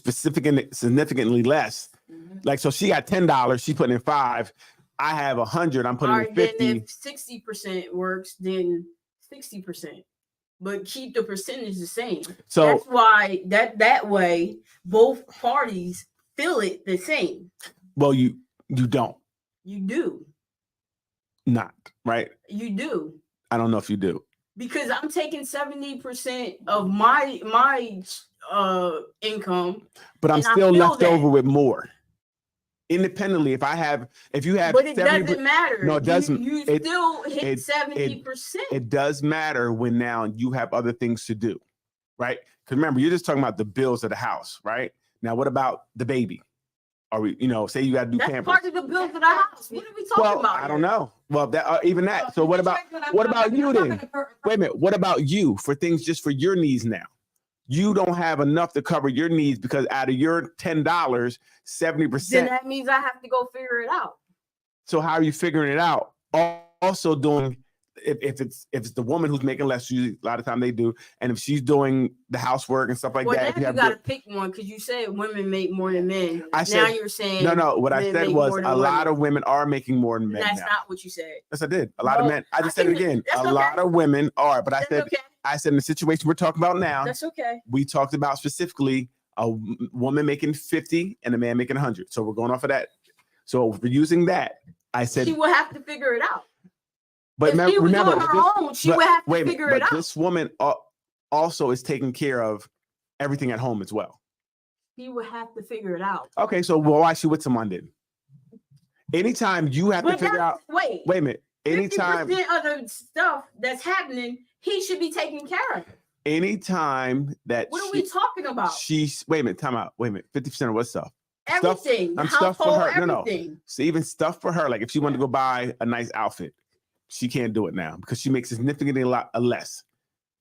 Speaker 2: significantly less,
Speaker 3: Mhm.
Speaker 2: like so she got $10, she put in $5. I have 100, I'm putting
Speaker 1: All
Speaker 2: in
Speaker 1: right, then
Speaker 2: 50.
Speaker 1: if 60% works, then 60%. But keep the percentage the same.
Speaker 2: So
Speaker 1: That's why that way both parties feel it the same.
Speaker 2: well, you don't
Speaker 1: You do.
Speaker 2: not, right?
Speaker 1: You do.
Speaker 2: I don't know if you do.
Speaker 1: Because I'm taking 70% of my income.
Speaker 2: But I'm
Speaker 1: And I
Speaker 2: still
Speaker 1: feel
Speaker 2: left
Speaker 1: that.
Speaker 2: over with more. Independently, if you have
Speaker 1: But it
Speaker 2: 70%,
Speaker 1: doesn't matter.
Speaker 2: No, it doesn't.
Speaker 1: You
Speaker 2: It-
Speaker 1: still hit
Speaker 2: it-
Speaker 1: 70%.
Speaker 2: it does matter when now you have other things to do, right? Because remember, you're just talking about the bills of the house, right? Now, what about the baby? Are we, say you got to do
Speaker 1: That's
Speaker 2: Pampers?
Speaker 1: part of the bills of the house. What are we talking
Speaker 2: Well,
Speaker 1: about?
Speaker 2: I don't
Speaker 1: here?
Speaker 2: know. Well, even that. So what about you then? Wait a minute. What about you for things just for your needs now? You don't have enough to cover your needs because out of your $10,
Speaker 1: Then
Speaker 2: 70%.
Speaker 1: that means I have to go figure it out.
Speaker 2: So how are you figuring it out? Also doing if it's the woman who's making less, usually a lot of time they do, and if she's doing the housework and stuff like
Speaker 1: Well,
Speaker 2: that. If
Speaker 1: then you
Speaker 2: have
Speaker 1: got to
Speaker 2: the-
Speaker 1: pick one because you said women make more than men.
Speaker 2: I
Speaker 1: Now
Speaker 2: said-
Speaker 1: you're saying
Speaker 2: no. What I
Speaker 1: men
Speaker 2: said
Speaker 1: make
Speaker 2: was
Speaker 1: more than
Speaker 2: a lot
Speaker 1: women.
Speaker 2: of women are making more than men
Speaker 1: That's
Speaker 2: now.
Speaker 1: not what you said.
Speaker 2: Yes, I did. A lot of
Speaker 1: No,
Speaker 2: men. I just
Speaker 1: I
Speaker 2: said it
Speaker 1: think
Speaker 2: again.
Speaker 1: that's
Speaker 2: A
Speaker 1: okay.
Speaker 2: lot of women are, but
Speaker 1: That's okay.
Speaker 2: I said in the situation we're talking about now,
Speaker 1: That's okay.
Speaker 2: we talked about specifically a woman making 50 and a man making 100. So we're going off of that. So if we're using that, I said,
Speaker 1: She will have to figure it out.
Speaker 2: but
Speaker 1: If she was
Speaker 2: remember,
Speaker 1: on her
Speaker 2: this-
Speaker 1: own, she
Speaker 2: but
Speaker 1: would have to
Speaker 2: wait a minute,
Speaker 1: figure
Speaker 2: but
Speaker 1: it out.
Speaker 2: this woman also is taking care of everything at home as well.
Speaker 1: She would have to figure it out.
Speaker 2: Okay, so why is she with someone then? Anytime you have to
Speaker 1: But
Speaker 2: figure out,
Speaker 1: wait,
Speaker 2: wait a minute. Anytime
Speaker 1: 50% of the stuff that's happening, he should be taking care of.
Speaker 2: anytime that
Speaker 1: What are we talking about?
Speaker 2: she's wait a minute, time out. Wait a minute, 50% of what stuff?
Speaker 1: Everything.
Speaker 2: I'm stuff for
Speaker 1: household,
Speaker 2: her. No.
Speaker 1: everything.
Speaker 2: So even stuff for her, like if she wanted to go buy a nice outfit, she can't do it now because she makes significantly a lot less.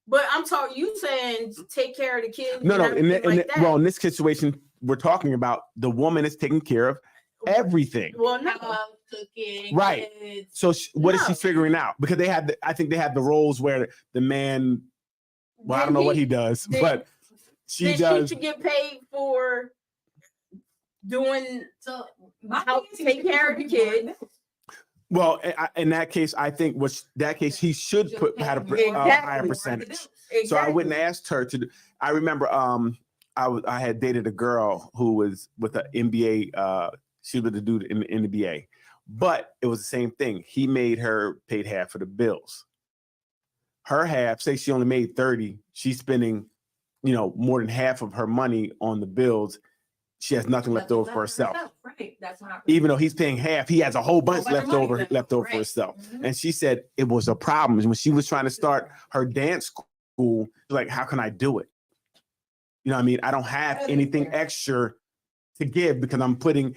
Speaker 1: But I'm talking, you saying take care of the kids.
Speaker 2: No,
Speaker 1: and everything like that.
Speaker 2: well, in this situation, we're talking about the woman is taking care of everything.
Speaker 1: Well, no.
Speaker 3: cooking,
Speaker 2: Right.
Speaker 3: kids.
Speaker 2: So what is she
Speaker 1: No.
Speaker 2: figuring out? Because I think they have the roles where the man, well, I don't know what he does,
Speaker 1: then-
Speaker 2: but she
Speaker 1: Then
Speaker 2: does.
Speaker 1: she should get paid for doing.
Speaker 3: So my
Speaker 1: Help
Speaker 3: thing is
Speaker 1: take care of the kids.
Speaker 2: Well, in that case, I think he should
Speaker 3: Should
Speaker 2: put
Speaker 3: pay
Speaker 2: had a
Speaker 3: more
Speaker 2: higher
Speaker 3: for the
Speaker 2: percentage.
Speaker 3: bills.
Speaker 2: So I wouldn't ask her to do. I remember I had dated a girl who was with an NBA. She was a dude in the NBA, but it was the same thing. He made her paid half for the bills. Her half, say she only made 30, she's spending, more than half of her money on the bills. She has nothing left over for herself.
Speaker 3: Right. That's when
Speaker 2: Even though he's paying half, he has a whole bunch
Speaker 3: bunch of
Speaker 2: left
Speaker 3: money
Speaker 2: over
Speaker 3: left over,
Speaker 2: for
Speaker 3: right.
Speaker 2: herself.
Speaker 3: Mhm.
Speaker 2: And she said it was a problem when she was trying to start her dance school. Like, how can I do it? You know what I mean? I don't have
Speaker 3: That is
Speaker 2: anything
Speaker 3: fair.
Speaker 2: extra to give because I'm putting,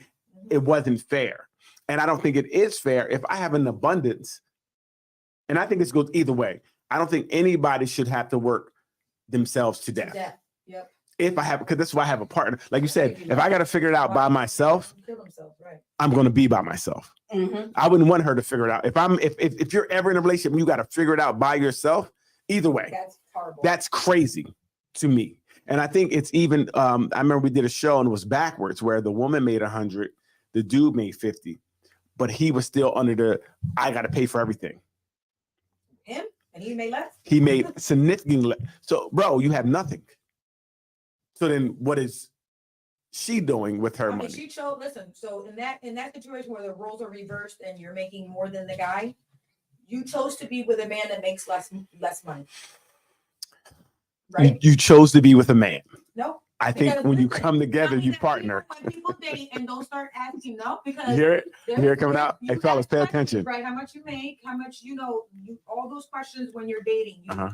Speaker 2: it wasn't fair. And I don't think it is fair if I have an abundance. And I think this goes either way. I don't think anybody should have to work themselves to death.
Speaker 3: Yep.
Speaker 2: If I have, because that's why I have a partner. Like you said, if I got to figure it out by myself,
Speaker 3: Kill themselves, right?
Speaker 2: I'm going to be by myself.
Speaker 1: Mhm.
Speaker 2: I wouldn't want her to figure it out. If you're ever in a relationship and you got to figure it out by yourself, either way,
Speaker 3: That's horrible.
Speaker 2: that's crazy to me. And I think it's even, I remember we did a show and it was backwards where the woman made 100, the dude made 50, but he was still under I got to pay for everything.
Speaker 3: Him and he made less.
Speaker 2: He made significantly less. So, bro, you have nothing. So then what is she doing with her
Speaker 3: I mean,
Speaker 2: money?
Speaker 3: she chose. Listen, so in that situation where the roles are reversed and you're making more than the guy, you chose to be with a man that makes less money, right?
Speaker 2: You chose to be with a man.
Speaker 3: No.
Speaker 2: I think
Speaker 3: Because
Speaker 2: when you
Speaker 3: listen,
Speaker 2: come together, you
Speaker 3: that
Speaker 2: partner.
Speaker 3: When people date and don't start asking, no,
Speaker 2: You
Speaker 3: because
Speaker 2: hear it?
Speaker 3: there's-
Speaker 2: hear it coming
Speaker 3: there's-
Speaker 2: out?
Speaker 3: you
Speaker 2: Hey, fellas,
Speaker 3: got
Speaker 2: pay
Speaker 3: questions,
Speaker 2: attention.
Speaker 3: right? How much you make? How much all those questions when you're dating,
Speaker 2: Uh-huh.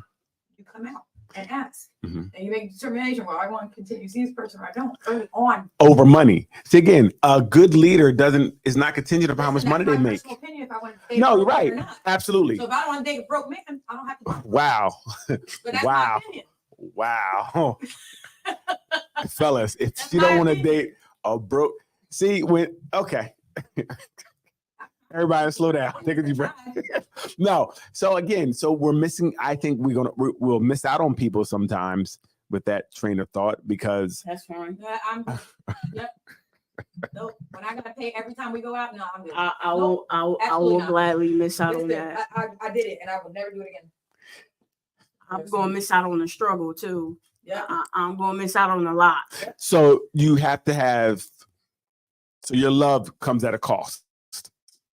Speaker 3: you come out and ask,
Speaker 2: Mhm.
Speaker 3: and you make a determination. Well, I want to continue seeing this person. Or I don't. Early on.
Speaker 2: Over money. See, again, a good leader is not contingent upon how much
Speaker 3: Listen,
Speaker 2: money
Speaker 3: that's
Speaker 2: they
Speaker 3: my
Speaker 2: make.
Speaker 3: personal opinion if I want to date
Speaker 2: No,
Speaker 3: a
Speaker 2: you're
Speaker 3: broke man
Speaker 2: right.
Speaker 3: or not.
Speaker 2: Absolutely.
Speaker 3: So if I don't want to date a broke man, I don't have to.
Speaker 2: Wow.
Speaker 3: But that's
Speaker 2: Wow.
Speaker 3: my opinion.
Speaker 2: Wow. Fellas, if
Speaker 3: That's
Speaker 2: you don't
Speaker 3: my
Speaker 2: want to
Speaker 3: opinion.
Speaker 2: date a broke, okay. Everybody slow down. Take a deep breath. No. So again, we're missing, I think we'll miss out on people sometimes with that train of thought because
Speaker 1: That's fine.
Speaker 3: Yeah, yep. Nope. When I gotta pay every time we go out, no, I'm good.
Speaker 1: I
Speaker 3: Nope,
Speaker 1: will
Speaker 3: absolutely not.
Speaker 1: gladly miss out on
Speaker 3: Listen,
Speaker 1: that.
Speaker 3: I did it and I will never do it again.
Speaker 1: I'm gonna miss out on the struggle too.
Speaker 3: Yeah.
Speaker 1: I'm gonna miss out on a lot.
Speaker 2: so you have to have, so your love comes at a cost.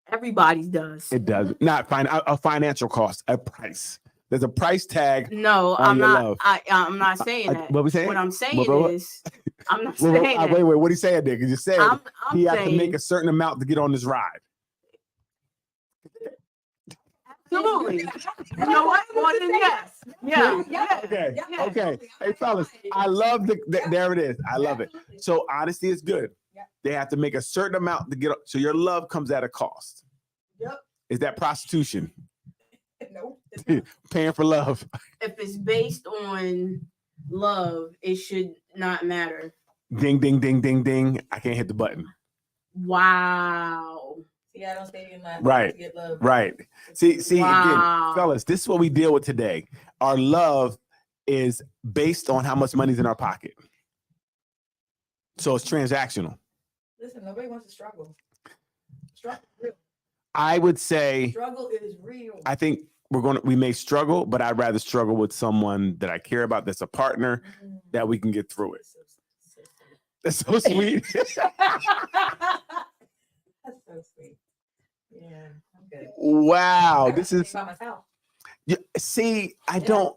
Speaker 1: Everybody does.
Speaker 2: It does not a financial cost, a price. There's a price tag.
Speaker 1: No,
Speaker 2: on
Speaker 1: I'm
Speaker 2: your
Speaker 1: not.
Speaker 2: love.
Speaker 1: I'm not saying that.
Speaker 2: What we saying?
Speaker 1: What I'm saying
Speaker 2: what?
Speaker 1: is, I'm not
Speaker 2: Wait,
Speaker 1: saying that.
Speaker 2: wait, what are you saying there? Because you said
Speaker 1: I'm
Speaker 2: he has to
Speaker 1: saying
Speaker 2: make a certain amount to get on this ride.
Speaker 1: absolutely. You know what? Well, then yes. Yeah.
Speaker 3: Yeah.
Speaker 2: Okay,
Speaker 3: Yeah.
Speaker 2: okay. Hey, fellas, I love there it is. I love it. So honesty is good.
Speaker 3: Yeah.
Speaker 2: They have to make a certain amount to get. So your love comes at a cost.
Speaker 3: Yep.
Speaker 2: Is that prostitution?
Speaker 3: Nope. it's not.
Speaker 2: Paying for love?
Speaker 1: If it's based on love, it should not matter.
Speaker 2: Ding, ding, ding, ding, ding. I can't hit the button.
Speaker 1: Wow.
Speaker 3: See, I don't stay in that.
Speaker 2: Right.
Speaker 3: To get love.
Speaker 2: Right. See,
Speaker 1: Wow.
Speaker 2: again, fellas, this is what we deal with today. Our love is based on how much money's in our pocket. So it's transactional.
Speaker 3: Listen, nobody wants to struggle. Struggle is real.
Speaker 2: I would say,
Speaker 3: Struggle is real.
Speaker 2: I think we may struggle, but I'd rather struggle with someone that I care about, that's a partner,
Speaker 3: Mm.
Speaker 2: that we can get through it.
Speaker 3: So sweet.
Speaker 2: That's so sweet.
Speaker 3: That's so sweet. Yeah, I'm good.
Speaker 2: Wow.
Speaker 3: I
Speaker 2: This
Speaker 3: rather
Speaker 2: is,
Speaker 3: stay by myself.
Speaker 2: see, I
Speaker 3: Yeah.
Speaker 2: don't,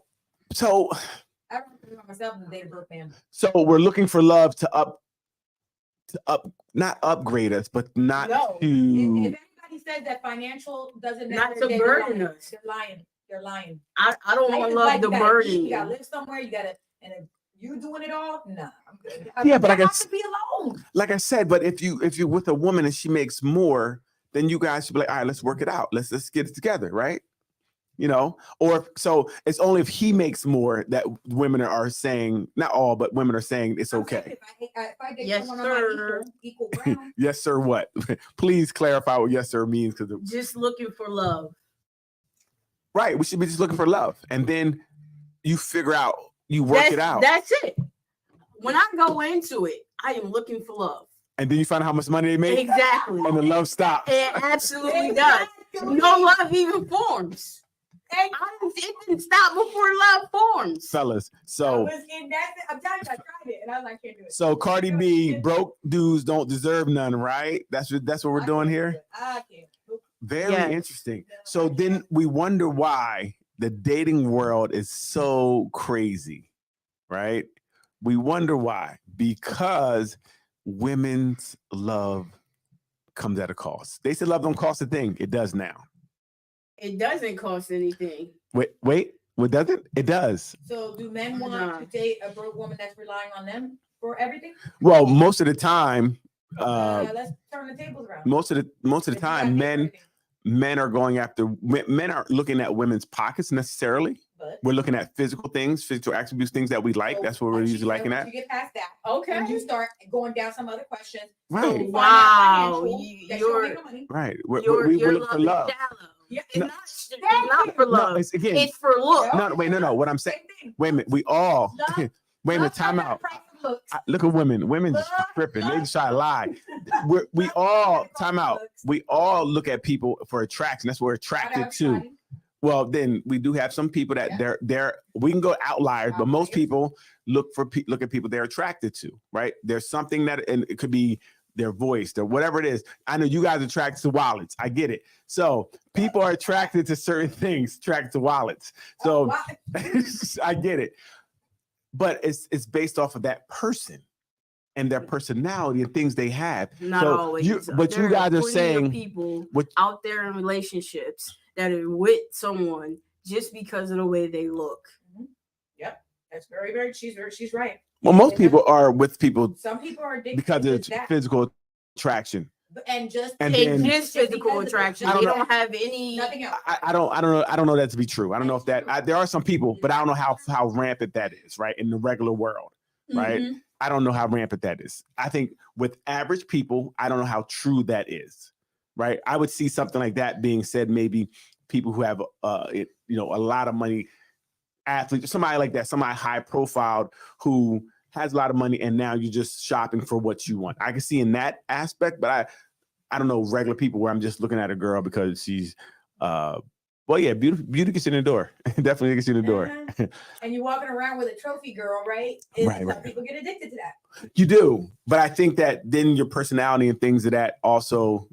Speaker 2: so
Speaker 3: I rather stay by myself than date a broke man.
Speaker 2: we're looking for love to not upgrade us, but not
Speaker 1: No.
Speaker 3: If
Speaker 2: to,
Speaker 3: anybody says that financial doesn't
Speaker 1: Not
Speaker 3: matter,
Speaker 1: to
Speaker 3: they're
Speaker 1: burden
Speaker 3: lying.
Speaker 1: us.
Speaker 3: They're lying. They're lying.
Speaker 1: I don't
Speaker 3: Life
Speaker 1: want
Speaker 3: is
Speaker 1: love
Speaker 3: like
Speaker 1: to
Speaker 3: you gotta
Speaker 1: burden
Speaker 3: eat, You gotta
Speaker 1: you.
Speaker 3: live somewhere. You gotta, and if you doing it all, nah, I'm good.
Speaker 2: Yeah, but I
Speaker 3: I have
Speaker 2: guess-
Speaker 3: to be alone.
Speaker 2: like I said, but if you're with a woman and she makes more, then you guys should be like, all right, let's work it out. Let's get it together, right? or so it's only if he makes more that women are saying, not all, but women are saying it's
Speaker 3: I'm saying
Speaker 2: okay.
Speaker 3: If I date
Speaker 1: Yes,
Speaker 3: someone on my
Speaker 1: sir.
Speaker 3: equal ground,
Speaker 2: Yes, sir. What? Please clarify what yes, sir means, because
Speaker 1: Just looking for love.
Speaker 2: right, we should be just looking for love, and then you figure out, you work it out,
Speaker 1: That's it. When I go into it, I am looking for love.
Speaker 2: and then you find out how much money they make,
Speaker 1: Exactly.
Speaker 2: and the love stops.
Speaker 1: It absolutely does. No love even forms.
Speaker 3: And
Speaker 1: It didn't stop before love forms.
Speaker 2: Fellas,
Speaker 3: I
Speaker 2: so
Speaker 3: was in that. I'm telling you, I tried it, and I was like, I can't do it.
Speaker 2: so Cardi B, broke dudes don't deserve none, right? That's what we're
Speaker 3: I
Speaker 2: doing
Speaker 3: can't
Speaker 2: here.
Speaker 3: do it. I can't. Nope.
Speaker 2: Very
Speaker 1: Yes.
Speaker 2: interesting. So then we wonder why the dating world is so crazy, right? We wonder why. Because women's love comes at a cost. They said love don't cost a thing. It does now.
Speaker 1: It doesn't cost anything.
Speaker 2: Wait. What does it? It does.
Speaker 3: So do men want
Speaker 1: Nah.
Speaker 3: to date a broke woman that's relying on them for everything?
Speaker 2: Well, most of the time,
Speaker 3: Let's turn the tables around.
Speaker 2: most of the
Speaker 3: If you
Speaker 2: time,
Speaker 3: gotta pay for
Speaker 2: men are going after, men aren't looking at women's pockets necessarily.
Speaker 3: But
Speaker 2: We're looking at physical things, physical attributes, things that we like.
Speaker 3: so
Speaker 2: That's what we're
Speaker 3: once
Speaker 2: usually liking
Speaker 3: once
Speaker 2: at.
Speaker 3: You get past that,
Speaker 1: Okay.
Speaker 3: and you start going down some other questions.
Speaker 2: Right.
Speaker 3: You find out
Speaker 1: Wow,
Speaker 3: financial, that you don't make no money.
Speaker 2: Right. We
Speaker 1: Your
Speaker 2: look for
Speaker 1: love
Speaker 2: love.
Speaker 1: is shallow.
Speaker 3: Yeah,
Speaker 1: It's
Speaker 2: No.
Speaker 1: not for
Speaker 2: No,
Speaker 1: love.
Speaker 2: it's again.
Speaker 1: It's for look.
Speaker 2: No, wait, no. What I'm saying.
Speaker 3: Same thing.
Speaker 2: Wait a minute. We all.
Speaker 3: Love-
Speaker 2: Wait a minute.
Speaker 3: Love
Speaker 2: Time
Speaker 3: comes at
Speaker 2: out.
Speaker 3: the price of looks.
Speaker 2: Look at women. Women just
Speaker 3: Love-
Speaker 2: tripping. They
Speaker 3: love-
Speaker 2: just try to lie. We all. Time out. We all look at people for attraction. That's what we're
Speaker 3: Not
Speaker 2: attracted to.
Speaker 3: everybody.
Speaker 2: Well, then we do have some people that
Speaker 3: Yeah.
Speaker 2: they're we can go outliers, but most
Speaker 3: Outliers.
Speaker 2: people look at people they're attracted to, right? There's something that, and it could be their voice, or whatever it is. I know you guys are attracted to wallets. I get it. So people are attracted to certain things, attracted to wallets. So
Speaker 3: Why-
Speaker 2: I get it. But it's based off of that person and their personality and things they have.
Speaker 1: Not
Speaker 2: So
Speaker 1: always.
Speaker 2: but you
Speaker 1: There
Speaker 2: guys are
Speaker 1: plenty of
Speaker 2: saying
Speaker 1: people
Speaker 2: what
Speaker 1: out there in relationships that are with someone just because of the way they look.
Speaker 3: That's very, very. She's right.
Speaker 2: well, most people are with people
Speaker 3: Some people are addicted
Speaker 2: because
Speaker 3: to
Speaker 2: of
Speaker 3: just that,
Speaker 2: physical attraction.
Speaker 3: and just
Speaker 2: And
Speaker 1: It's
Speaker 2: then-
Speaker 1: just physical attraction.
Speaker 2: I don't
Speaker 1: They
Speaker 2: know.
Speaker 1: don't have any.
Speaker 3: nothing else.
Speaker 2: I don't know that to be true. I don't know if that there are some people, but I don't know how rampant that is, right? In the regular world. right?
Speaker 1: Mhm.
Speaker 2: I don't know how rampant that is. I think with average people, I don't know how true that is, right? I would see something like that being said, maybe people who have, a lot of money, athletes, somebody like that, somebody high profile who has a lot of money, and now you're just shopping for what you want. I can see in that aspect, but I don't know regular people where I'm just looking at a girl because she's, beauty gets you in the door. Definitely gets you in the door.
Speaker 3: And you're walking around with a trophy girl, right?
Speaker 2: Right,
Speaker 3: Some
Speaker 2: right.
Speaker 3: people get addicted to that.
Speaker 2: You do, but I think that then your personality and things of that also,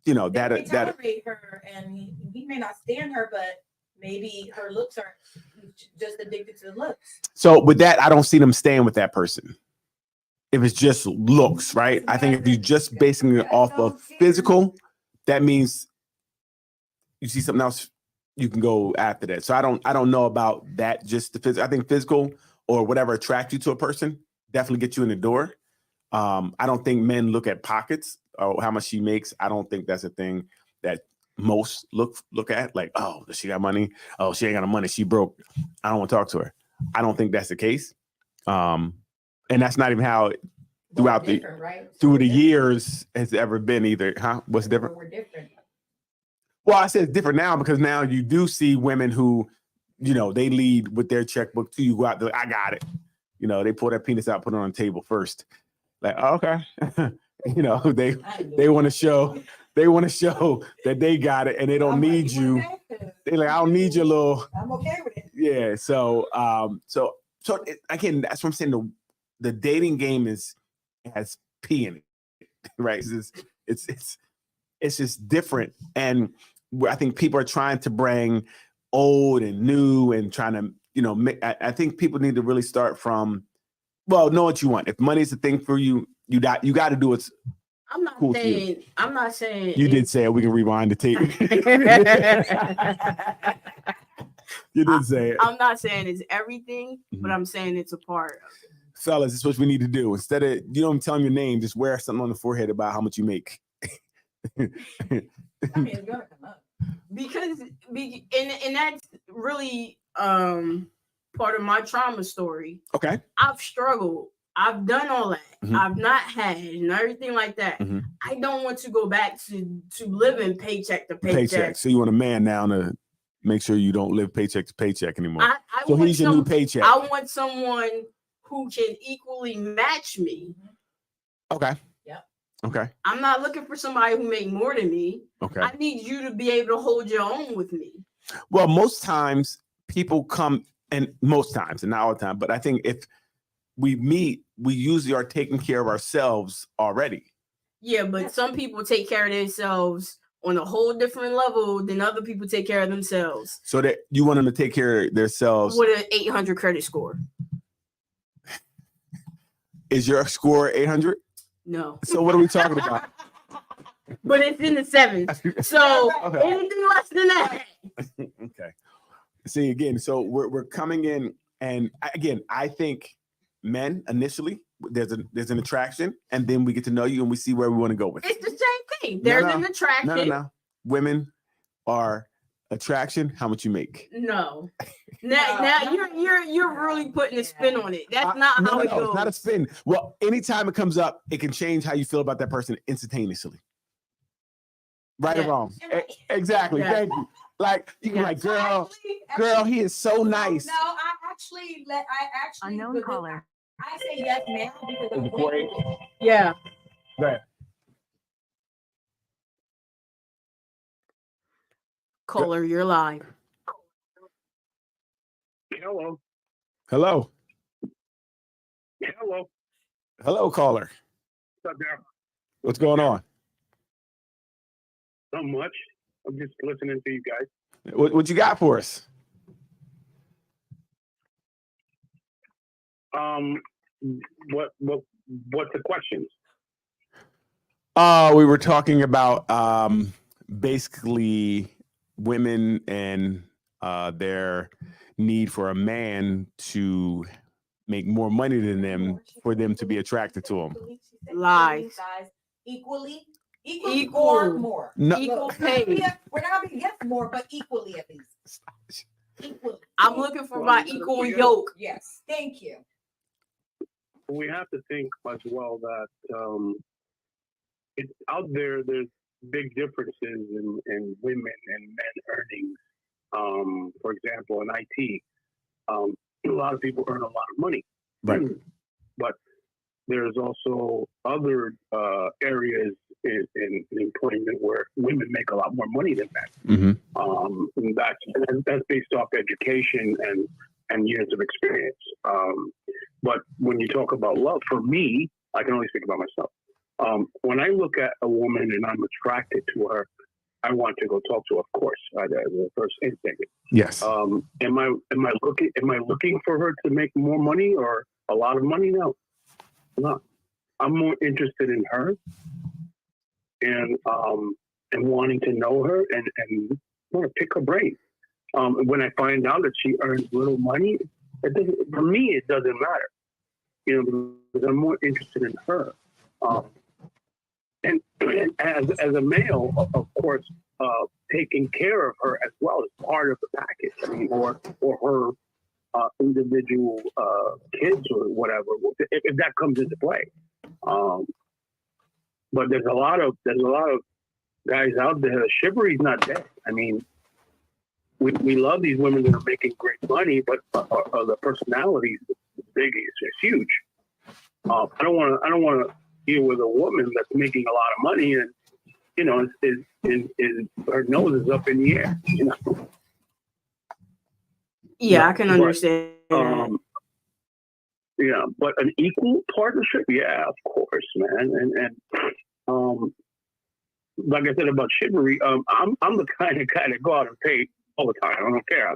Speaker 3: They
Speaker 2: that
Speaker 3: may tolerate her, and he may not stand her, but maybe her looks are just addicted to the looks.
Speaker 2: So with that, I don't see them staying with that person. If it's just looks, right? I think if you just basing it off of physical, that means you see something else, you can go after that. So I don't know about that. Just the physical. I think physical or whatever attracts you to a person definitely get you in the door. I don't think men look at pockets or how much she makes. I don't think that's a thing that most look at. Like, oh, does she got money? Oh, she ain't got no money. She broke. I don't want to talk to her. I don't think that's the case. And that's not even how throughout
Speaker 3: We're different, right? So
Speaker 2: through
Speaker 3: we're
Speaker 2: the
Speaker 3: different.
Speaker 2: years has ever been either. Huh? What's different?
Speaker 3: We're different.
Speaker 2: Well, I said it's different now because now you do see women who, they lead with their checkbook too. You go out there, I got it. They pull their penis out, put it on the table first. Like, oh, okay. They want to show that they got it and they don't need you. They like, I don't need your little.
Speaker 3: I'm okay with it.
Speaker 2: Yeah. So again, that's what I'm saying. The dating game has P in it, right? It's just different, and I think people are trying to bring old and new and trying to, I think people need to really start from, know what you want. If money is the thing for you, you got to do what's
Speaker 1: I'm not
Speaker 2: cool for you.
Speaker 1: saying. I'm not saying.
Speaker 2: You did say it. We can rewind the tape. You did say it.
Speaker 1: I'm not saying it's everything, but
Speaker 2: Mhm.
Speaker 1: I'm saying it's a part of it.
Speaker 2: Fellas, this is what we need to do. Instead of you don't tell them your name, just wear something on the forehead about how much you make.
Speaker 3: I mean, it's gonna come up.
Speaker 1: and that's really part of my trauma story.
Speaker 2: Okay.
Speaker 1: I've struggled. I've done all that.
Speaker 2: Mhm.
Speaker 1: I've not had and everything like that.
Speaker 2: Mhm.
Speaker 1: I don't want to go back to living paycheck to
Speaker 2: Paycheck. So you want a man now to make sure you don't live paycheck to paycheck anymore.
Speaker 1: I
Speaker 2: So
Speaker 1: want
Speaker 2: he's your new paycheck.
Speaker 1: I want someone who can equally match me.
Speaker 2: Okay.
Speaker 3: Yep.
Speaker 2: Okay.
Speaker 1: I'm not looking for somebody who make more than me.
Speaker 2: Okay.
Speaker 1: I need you to be able to hold your own with me.
Speaker 2: Well, most times people come, and most times, and not all the time, but I think if we meet, we usually are taking care of ourselves already.
Speaker 1: Yeah, but some people take care of themselves on a whole different level than other people take care of themselves.
Speaker 2: So that you want them to take care of themselves.
Speaker 1: With an 800 credit score.
Speaker 2: Is your score 800?
Speaker 1: No.
Speaker 2: So what are we talking about?
Speaker 1: But it's in the sevens. So
Speaker 2: Okay.
Speaker 1: anything less than that.
Speaker 2: Okay. See, again, so we're coming in, and again, I think men initially there's an attraction, and then we get to know you and we see where we want to go with it.
Speaker 1: It's the same thing. There's an attraction.
Speaker 2: No. Women are attraction, how much you make.
Speaker 1: No. Now you're really putting a spin on it. That's not how it goes.
Speaker 2: It's not a spin. Well, anytime it comes up, it can change how you feel about that person instantaneously. Right or wrong? Exactly.
Speaker 1: Yeah.
Speaker 2: Thank you. Like you can like, girl, he is so nice.
Speaker 3: No, I actually
Speaker 5: Unknown caller.
Speaker 3: I say yes now because I'm
Speaker 2: Before
Speaker 3: waiting.
Speaker 1: Yeah.
Speaker 2: Right.
Speaker 1: Caller, you're live.
Speaker 6: Hello.
Speaker 2: Hello.
Speaker 6: Hello.
Speaker 2: Hello, caller.
Speaker 6: What's up there?
Speaker 2: What's going on?
Speaker 6: Not much. I'm just listening to you guys.
Speaker 2: What you got for us?
Speaker 6: What's the questions?
Speaker 2: We were talking about basically women and their need for a man to make more money than them for them to be attracted to them.
Speaker 1: Lies.
Speaker 3: Equally
Speaker 1: Equal.
Speaker 3: or more.
Speaker 2: No.
Speaker 1: Equal
Speaker 3: Look,
Speaker 1: pay.
Speaker 3: we're not gonna get more, but equally at least. Equally.
Speaker 1: I'm looking for my equal yoke.
Speaker 3: Yes, thank you.
Speaker 6: We have to think as well that it's out there. There's big differences in women and men earnings. For example, in IT, a lot of people earn a lot of money,
Speaker 2: Right.
Speaker 6: but there's also other areas in employment where women make a lot more money than men.
Speaker 2: Mm-hmm.
Speaker 6: And that's based off education and years of experience. But when you talk about love, for me, I can only speak about myself. When I look at a woman and I'm attracted to her, I want to go talk to her, of course, as a first instinct.
Speaker 2: Yes.
Speaker 6: Am I looking for her to make more money or a lot of money? No, I'm not. I'm more interested in her and wanting to know her and want to pick her brain. When I find out that she earns little money, for me it doesn't matter. Because I'm more interested in her. And as a male, of course, taking care of her as well is part of the package. I mean, or her individual kids or whatever, if that comes into play. But there's a lot of guys out there. Chivalry's not dead. I mean, we love these women that are making great money, but the personalities big is huge. I don't want to deal with a woman that's making a lot of money and is her nose is up in the air.
Speaker 1: Yeah, I can understand.
Speaker 6: Yeah, but an equal partnership, yeah, of course, man. And like I said about chivalry, I'm the kind of guy that go out and pay all the time. I don't care.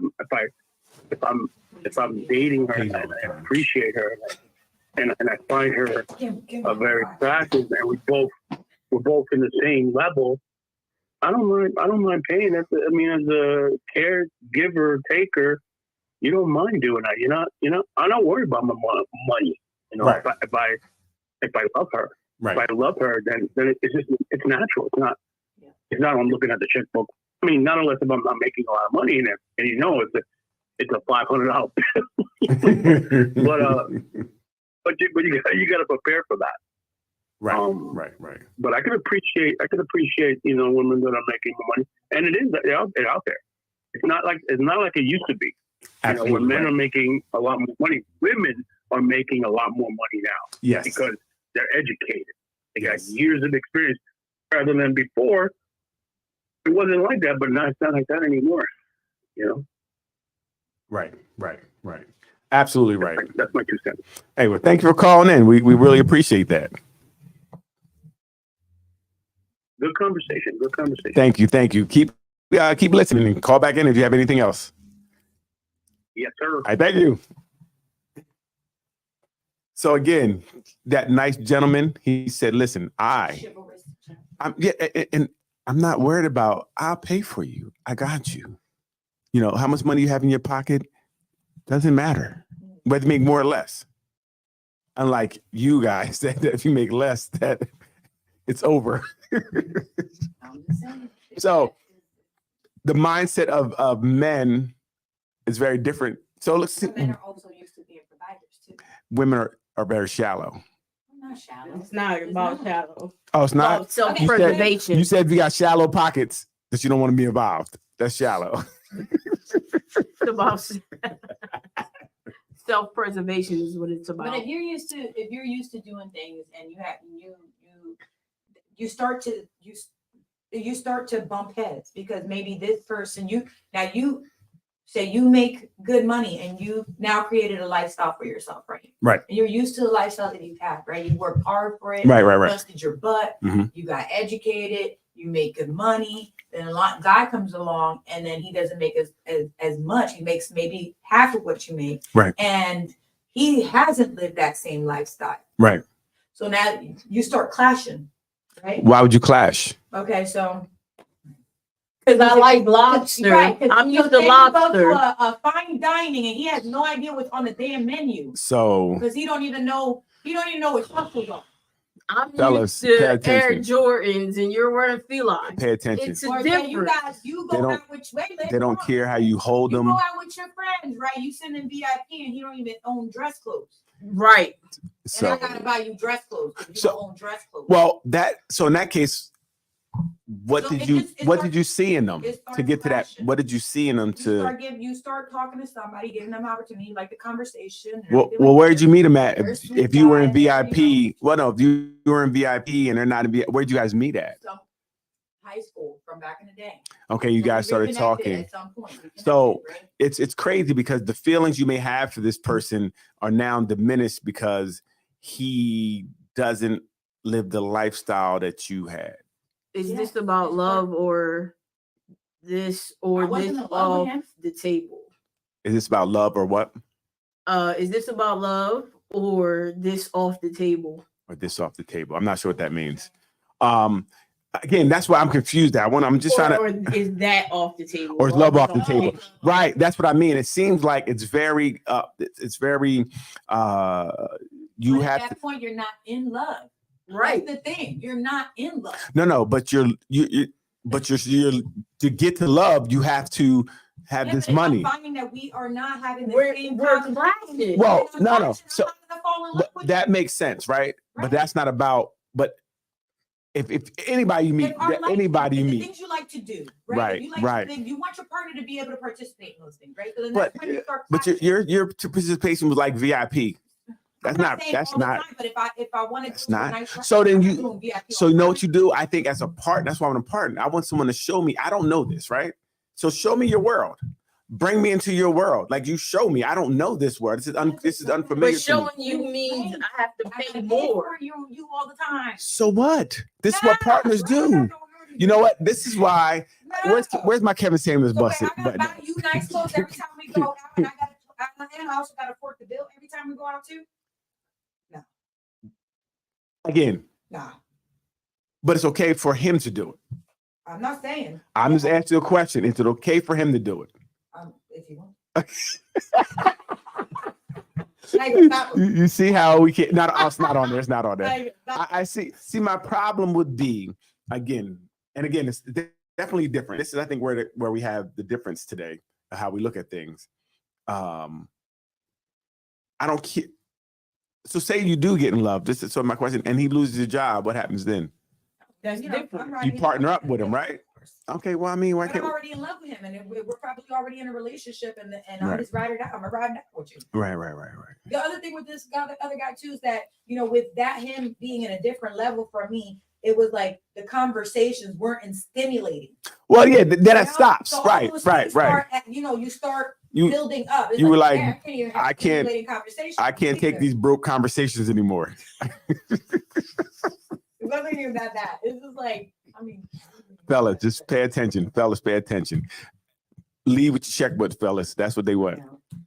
Speaker 6: If I'm dating her and I appreciate her and I find her very attractive and we're both in the same level, I don't mind paying. As a caregiver, taker, you don't mind doing that. I'm not worried about my money.
Speaker 2: Right.
Speaker 6: If I love her,
Speaker 2: Right.
Speaker 6: if I love her, then it's natural. It's not I'm looking at the checkbook I mean, not unless if I'm not making a lot of money in it, and it's a $500 bill. But you got to prepare for that.
Speaker 2: right,
Speaker 6: Um,
Speaker 2: right.
Speaker 6: But I can appreciate women that are making more money, and it is out there. It's not like it used to be.
Speaker 2: Absolutely.
Speaker 6: When men
Speaker 2: right.
Speaker 6: are making a lot more money, women are making a lot more money now
Speaker 2: Yes.
Speaker 6: because they're educated. They got
Speaker 2: Yes.
Speaker 6: years of experience, rather than before. It wasn't like that, but now it's not like that anymore. You know,
Speaker 2: Right. Absolutely right.
Speaker 6: that's my 2 cents.
Speaker 2: Hey, well, thank you for calling in. We really appreciate that.
Speaker 6: Good conversation.
Speaker 2: Thank you. Keep listening and call back in if you have anything else.
Speaker 6: Yes, sir.
Speaker 2: I thank you. So again, that nice gentleman, he said, listen, I'm not worried about, I'll pay for you. I got you. You know, how much money you have in your pocket doesn't matter, whether you make more or less. Unlike you guys, that if you make less, that it's over.
Speaker 3: I'm just saying.
Speaker 2: So the mindset of men is very different. So let's see,
Speaker 3: Men are also used to being providers too.
Speaker 2: women are very shallow.
Speaker 3: I'm not shallow.
Speaker 1: It's not about shallow.
Speaker 2: Oh, it's not?
Speaker 1: Self-preservation.
Speaker 2: You said if you got shallow pockets that you don't want to be involved. That's shallow.
Speaker 1: It's about self-preservation is what it's
Speaker 3: But
Speaker 1: about.
Speaker 3: if you're used to doing things and you start to bump heads because maybe this person you say you make good money and you now created a lifestyle for yourself, right?
Speaker 2: Right.
Speaker 3: And you're used to the lifestyle that you've had, right? You worked hard for it.
Speaker 2: Right.
Speaker 3: Busted your butt.
Speaker 2: Mhm.
Speaker 3: You got educated. You make good money. Then guy comes along and then he doesn't make as much. He makes maybe half of what you make.
Speaker 2: Right.
Speaker 3: And he hasn't lived that same lifestyle.
Speaker 2: Right.
Speaker 3: So now you start clashing, right?
Speaker 2: Why would you clash?
Speaker 3: Okay, so
Speaker 1: Because I like lobster.
Speaker 3: right, 'cause
Speaker 1: I'm
Speaker 3: you
Speaker 1: used to
Speaker 3: say you go
Speaker 1: lobster.
Speaker 3: a fine dining and he has no idea what's on the damn menu
Speaker 2: So
Speaker 3: because he don't even know what truffles are.
Speaker 1: I'm
Speaker 2: Fellas,
Speaker 1: used
Speaker 2: pay
Speaker 1: to
Speaker 2: attention.
Speaker 1: Air Jordans and you're wearing felines.
Speaker 2: pay attention.
Speaker 1: It's a
Speaker 3: Or then you
Speaker 1: difference.
Speaker 3: guys, you
Speaker 2: They
Speaker 3: go
Speaker 2: don't-
Speaker 3: out with
Speaker 2: They don't care how you hold
Speaker 3: You
Speaker 2: them.
Speaker 3: go out with your friends, right? You send in VIP and he don't even own dress clothes.
Speaker 1: Right.
Speaker 3: And I
Speaker 2: So,
Speaker 3: gotta buy you dress clothes because you
Speaker 2: So-
Speaker 3: don't own dress clothes.
Speaker 2: well, so in that case, what
Speaker 3: So
Speaker 2: did
Speaker 3: it
Speaker 2: you
Speaker 3: just- it
Speaker 2: what
Speaker 3: starts-
Speaker 2: did you see in them
Speaker 3: it
Speaker 2: to
Speaker 3: starts
Speaker 2: get to that?
Speaker 3: clashing.
Speaker 2: What did you see in them
Speaker 3: you start talking to somebody, giving them opportunity, like the conversation. and
Speaker 2: Well,
Speaker 3: everything like
Speaker 2: where'd
Speaker 3: that.
Speaker 2: you meet them at?
Speaker 3: They're a
Speaker 2: If
Speaker 3: sweet
Speaker 2: you were in
Speaker 3: guy, you know.
Speaker 2: VIP, well, no, if you were in VIP and they're not in VIP, where'd you guys meet at?
Speaker 3: Some high school from back in the day.
Speaker 2: Okay, you
Speaker 3: So
Speaker 2: guys
Speaker 3: we
Speaker 2: started
Speaker 3: reconnected
Speaker 2: talking.
Speaker 3: at some point. We
Speaker 2: So,
Speaker 3: connected, right?
Speaker 2: It's crazy because the feelings you may have for this person are now diminished because he doesn't live the lifestyle that you had.
Speaker 1: Is
Speaker 3: Yeah,
Speaker 1: this about
Speaker 3: it's
Speaker 1: love or this
Speaker 3: I
Speaker 1: or
Speaker 3: wasn't
Speaker 1: this
Speaker 3: in love with
Speaker 1: off
Speaker 3: him.
Speaker 1: the table?
Speaker 2: Is this about love or what?
Speaker 1: Is this about love or this off the table?
Speaker 2: Or this off the table? I'm not sure what that means. Again, that's why I'm confused. I'm just trying to.
Speaker 1: Or is that off the table?
Speaker 2: Or is love off the
Speaker 1: Oh,
Speaker 2: table? Right. That's what I mean. It seems like it's very you
Speaker 3: But
Speaker 2: have
Speaker 3: at
Speaker 2: to
Speaker 3: that point, you're not in love.
Speaker 1: Right.
Speaker 3: That's the thing. You're not in love.
Speaker 2: no, but you're to get to love, you have to have
Speaker 3: Yeah,
Speaker 2: this
Speaker 3: but if
Speaker 2: money.
Speaker 3: I'm finding that we are not having the
Speaker 1: We're
Speaker 3: same
Speaker 1: clashing.
Speaker 3: conversation,
Speaker 2: Well,
Speaker 3: then I'm
Speaker 2: no.
Speaker 3: clashing. I'm
Speaker 2: So
Speaker 3: not gonna fall in love with
Speaker 2: that
Speaker 3: you.
Speaker 2: makes sense, right? But
Speaker 3: Right.
Speaker 2: that's not about. But if anybody you meet,
Speaker 3: If our life-
Speaker 2: anybody you
Speaker 3: the
Speaker 2: meet,
Speaker 3: things you like to do, right?
Speaker 2: Right,
Speaker 3: If you like
Speaker 2: right.
Speaker 3: you want your partner to be able to participate in those things, right? So then
Speaker 2: But-
Speaker 3: that's when you start
Speaker 2: but
Speaker 3: clashing.
Speaker 2: your participation was like VIP. That's
Speaker 3: I'm
Speaker 2: not.
Speaker 3: saying
Speaker 2: That's
Speaker 3: all the
Speaker 2: not.
Speaker 3: time, but if I wanted
Speaker 2: That's
Speaker 3: to do a
Speaker 2: not.
Speaker 3: nice
Speaker 2: So then
Speaker 3: restaurant,
Speaker 2: you-
Speaker 3: I'm doing VIP
Speaker 2: So
Speaker 3: all
Speaker 2: you
Speaker 3: the
Speaker 2: know
Speaker 3: time.
Speaker 2: what you do? I think as a partner, that's why I'm a partner. I want someone to show me. I don't know this, right? So show me your world. Bring me into your world. Like you show me. I don't know this world. This is unfamiliar
Speaker 1: But
Speaker 2: to me.
Speaker 1: showing you means I have to
Speaker 3: I
Speaker 1: pay
Speaker 3: pay
Speaker 1: more.
Speaker 3: for you all the time.
Speaker 2: So what? This is what
Speaker 3: No,
Speaker 2: partners
Speaker 3: right,
Speaker 2: do.
Speaker 3: no.
Speaker 2: You know what? This is why.
Speaker 3: No.
Speaker 2: Where's my Kevin Samuels
Speaker 3: So wait,
Speaker 2: busted?
Speaker 3: I gotta
Speaker 2: But
Speaker 3: buy you nice clothes every time we go out, and I also gotta afford the bill every time we go out too.
Speaker 2: again,
Speaker 3: Nah,
Speaker 2: but it's okay for him to do it.
Speaker 3: I'm not saying.
Speaker 2: I'm just asking you a question. Is it okay for him to do it?
Speaker 3: If you want. Like, stop.
Speaker 2: You see how we can't? Not us. Not on there. It's not on there.
Speaker 3: Like, stop.
Speaker 2: I see. See, my problem would be again and again. definitely different. This is, I think, where we have the difference today of how we look at things. I don't care. So say you do get in love. This is so my question, and he loses his job. What happens then?
Speaker 1: That's
Speaker 3: You know,
Speaker 1: different.
Speaker 3: I'm
Speaker 2: You
Speaker 3: already-
Speaker 2: partner up with him, right? Okay. Well, I mean, why
Speaker 3: But I'm
Speaker 2: can't?
Speaker 3: already in love with him, and we're probably already in a relationship, and
Speaker 2: Right.
Speaker 3: I'm just riding out. I'm gonna ride out with you.
Speaker 2: Right.
Speaker 3: The other thing with this guy, the other guy too, is that, you know, with that him being in a different level for me, it was like the conversations weren't stimulating.
Speaker 2: Well, yeah, then
Speaker 3: You
Speaker 2: that
Speaker 3: know?
Speaker 2: stops.
Speaker 3: So all
Speaker 2: Right.
Speaker 3: those things
Speaker 2: Right.
Speaker 3: start at- you know, you start
Speaker 2: You
Speaker 3: building up. It's
Speaker 2: you were like,
Speaker 3: "Man, I can't even have
Speaker 2: I can't-
Speaker 3: stimulating conversations.
Speaker 2: I can't take
Speaker 3: either."
Speaker 2: these broke conversations anymore.
Speaker 3: It wasn't even about that. It's just like, I mean,
Speaker 2: Fellas, just pay attention. Fellas, pay attention. Leave with your checkbook, fellas. That's what they want.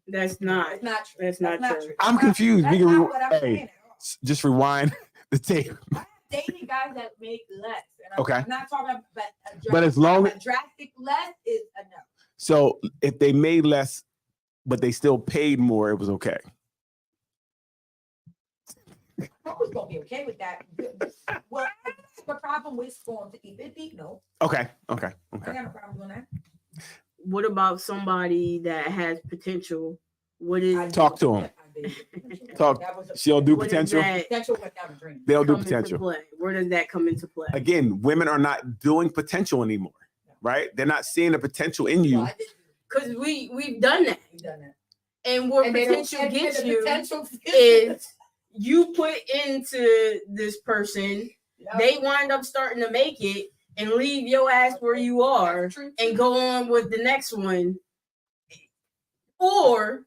Speaker 1: That's not.
Speaker 3: It's not true.
Speaker 1: That's not true.
Speaker 2: I'm
Speaker 3: That's
Speaker 2: confused.
Speaker 3: That's
Speaker 2: We can
Speaker 3: not what I'm
Speaker 2: hey,
Speaker 3: saying at all.
Speaker 2: just rewind the tape.
Speaker 3: I'm dating guys that make less. And I'm,
Speaker 2: Okay.
Speaker 3: I'm not talking about,
Speaker 2: But as long
Speaker 3: a drastic less is a no.
Speaker 2: So if they made less, but they still paid more, it was okay.
Speaker 3: I was gonna be okay with that. Well, I have a problem with going to eat 50. No,
Speaker 2: Okay.
Speaker 3: I got no problem doing that.
Speaker 1: What about somebody that has potential? What is
Speaker 3: I did-
Speaker 2: Talk to 'em.
Speaker 3: I did.
Speaker 2: Talk.
Speaker 3: That was a-
Speaker 2: She'll do
Speaker 1: what does
Speaker 2: potential.
Speaker 1: that
Speaker 3: Potential went down the drain.
Speaker 2: They'll do
Speaker 1: come into
Speaker 2: potential.
Speaker 1: play? Where does that come into play?
Speaker 2: Again, women are not doing potential anymore, right? They're not seeing the potential in you.
Speaker 3: Well, I did do
Speaker 1: Because we've done that,
Speaker 3: We've done that.
Speaker 1: and where
Speaker 3: And they don't-
Speaker 1: potential
Speaker 3: and
Speaker 1: gets
Speaker 3: the
Speaker 1: you
Speaker 3: potential
Speaker 1: is you put into this person,
Speaker 3: Yeah.
Speaker 1: they wind up starting to make it and leave your ass where you are
Speaker 3: That's true,
Speaker 1: and
Speaker 3: too.
Speaker 1: go on with the next one. Or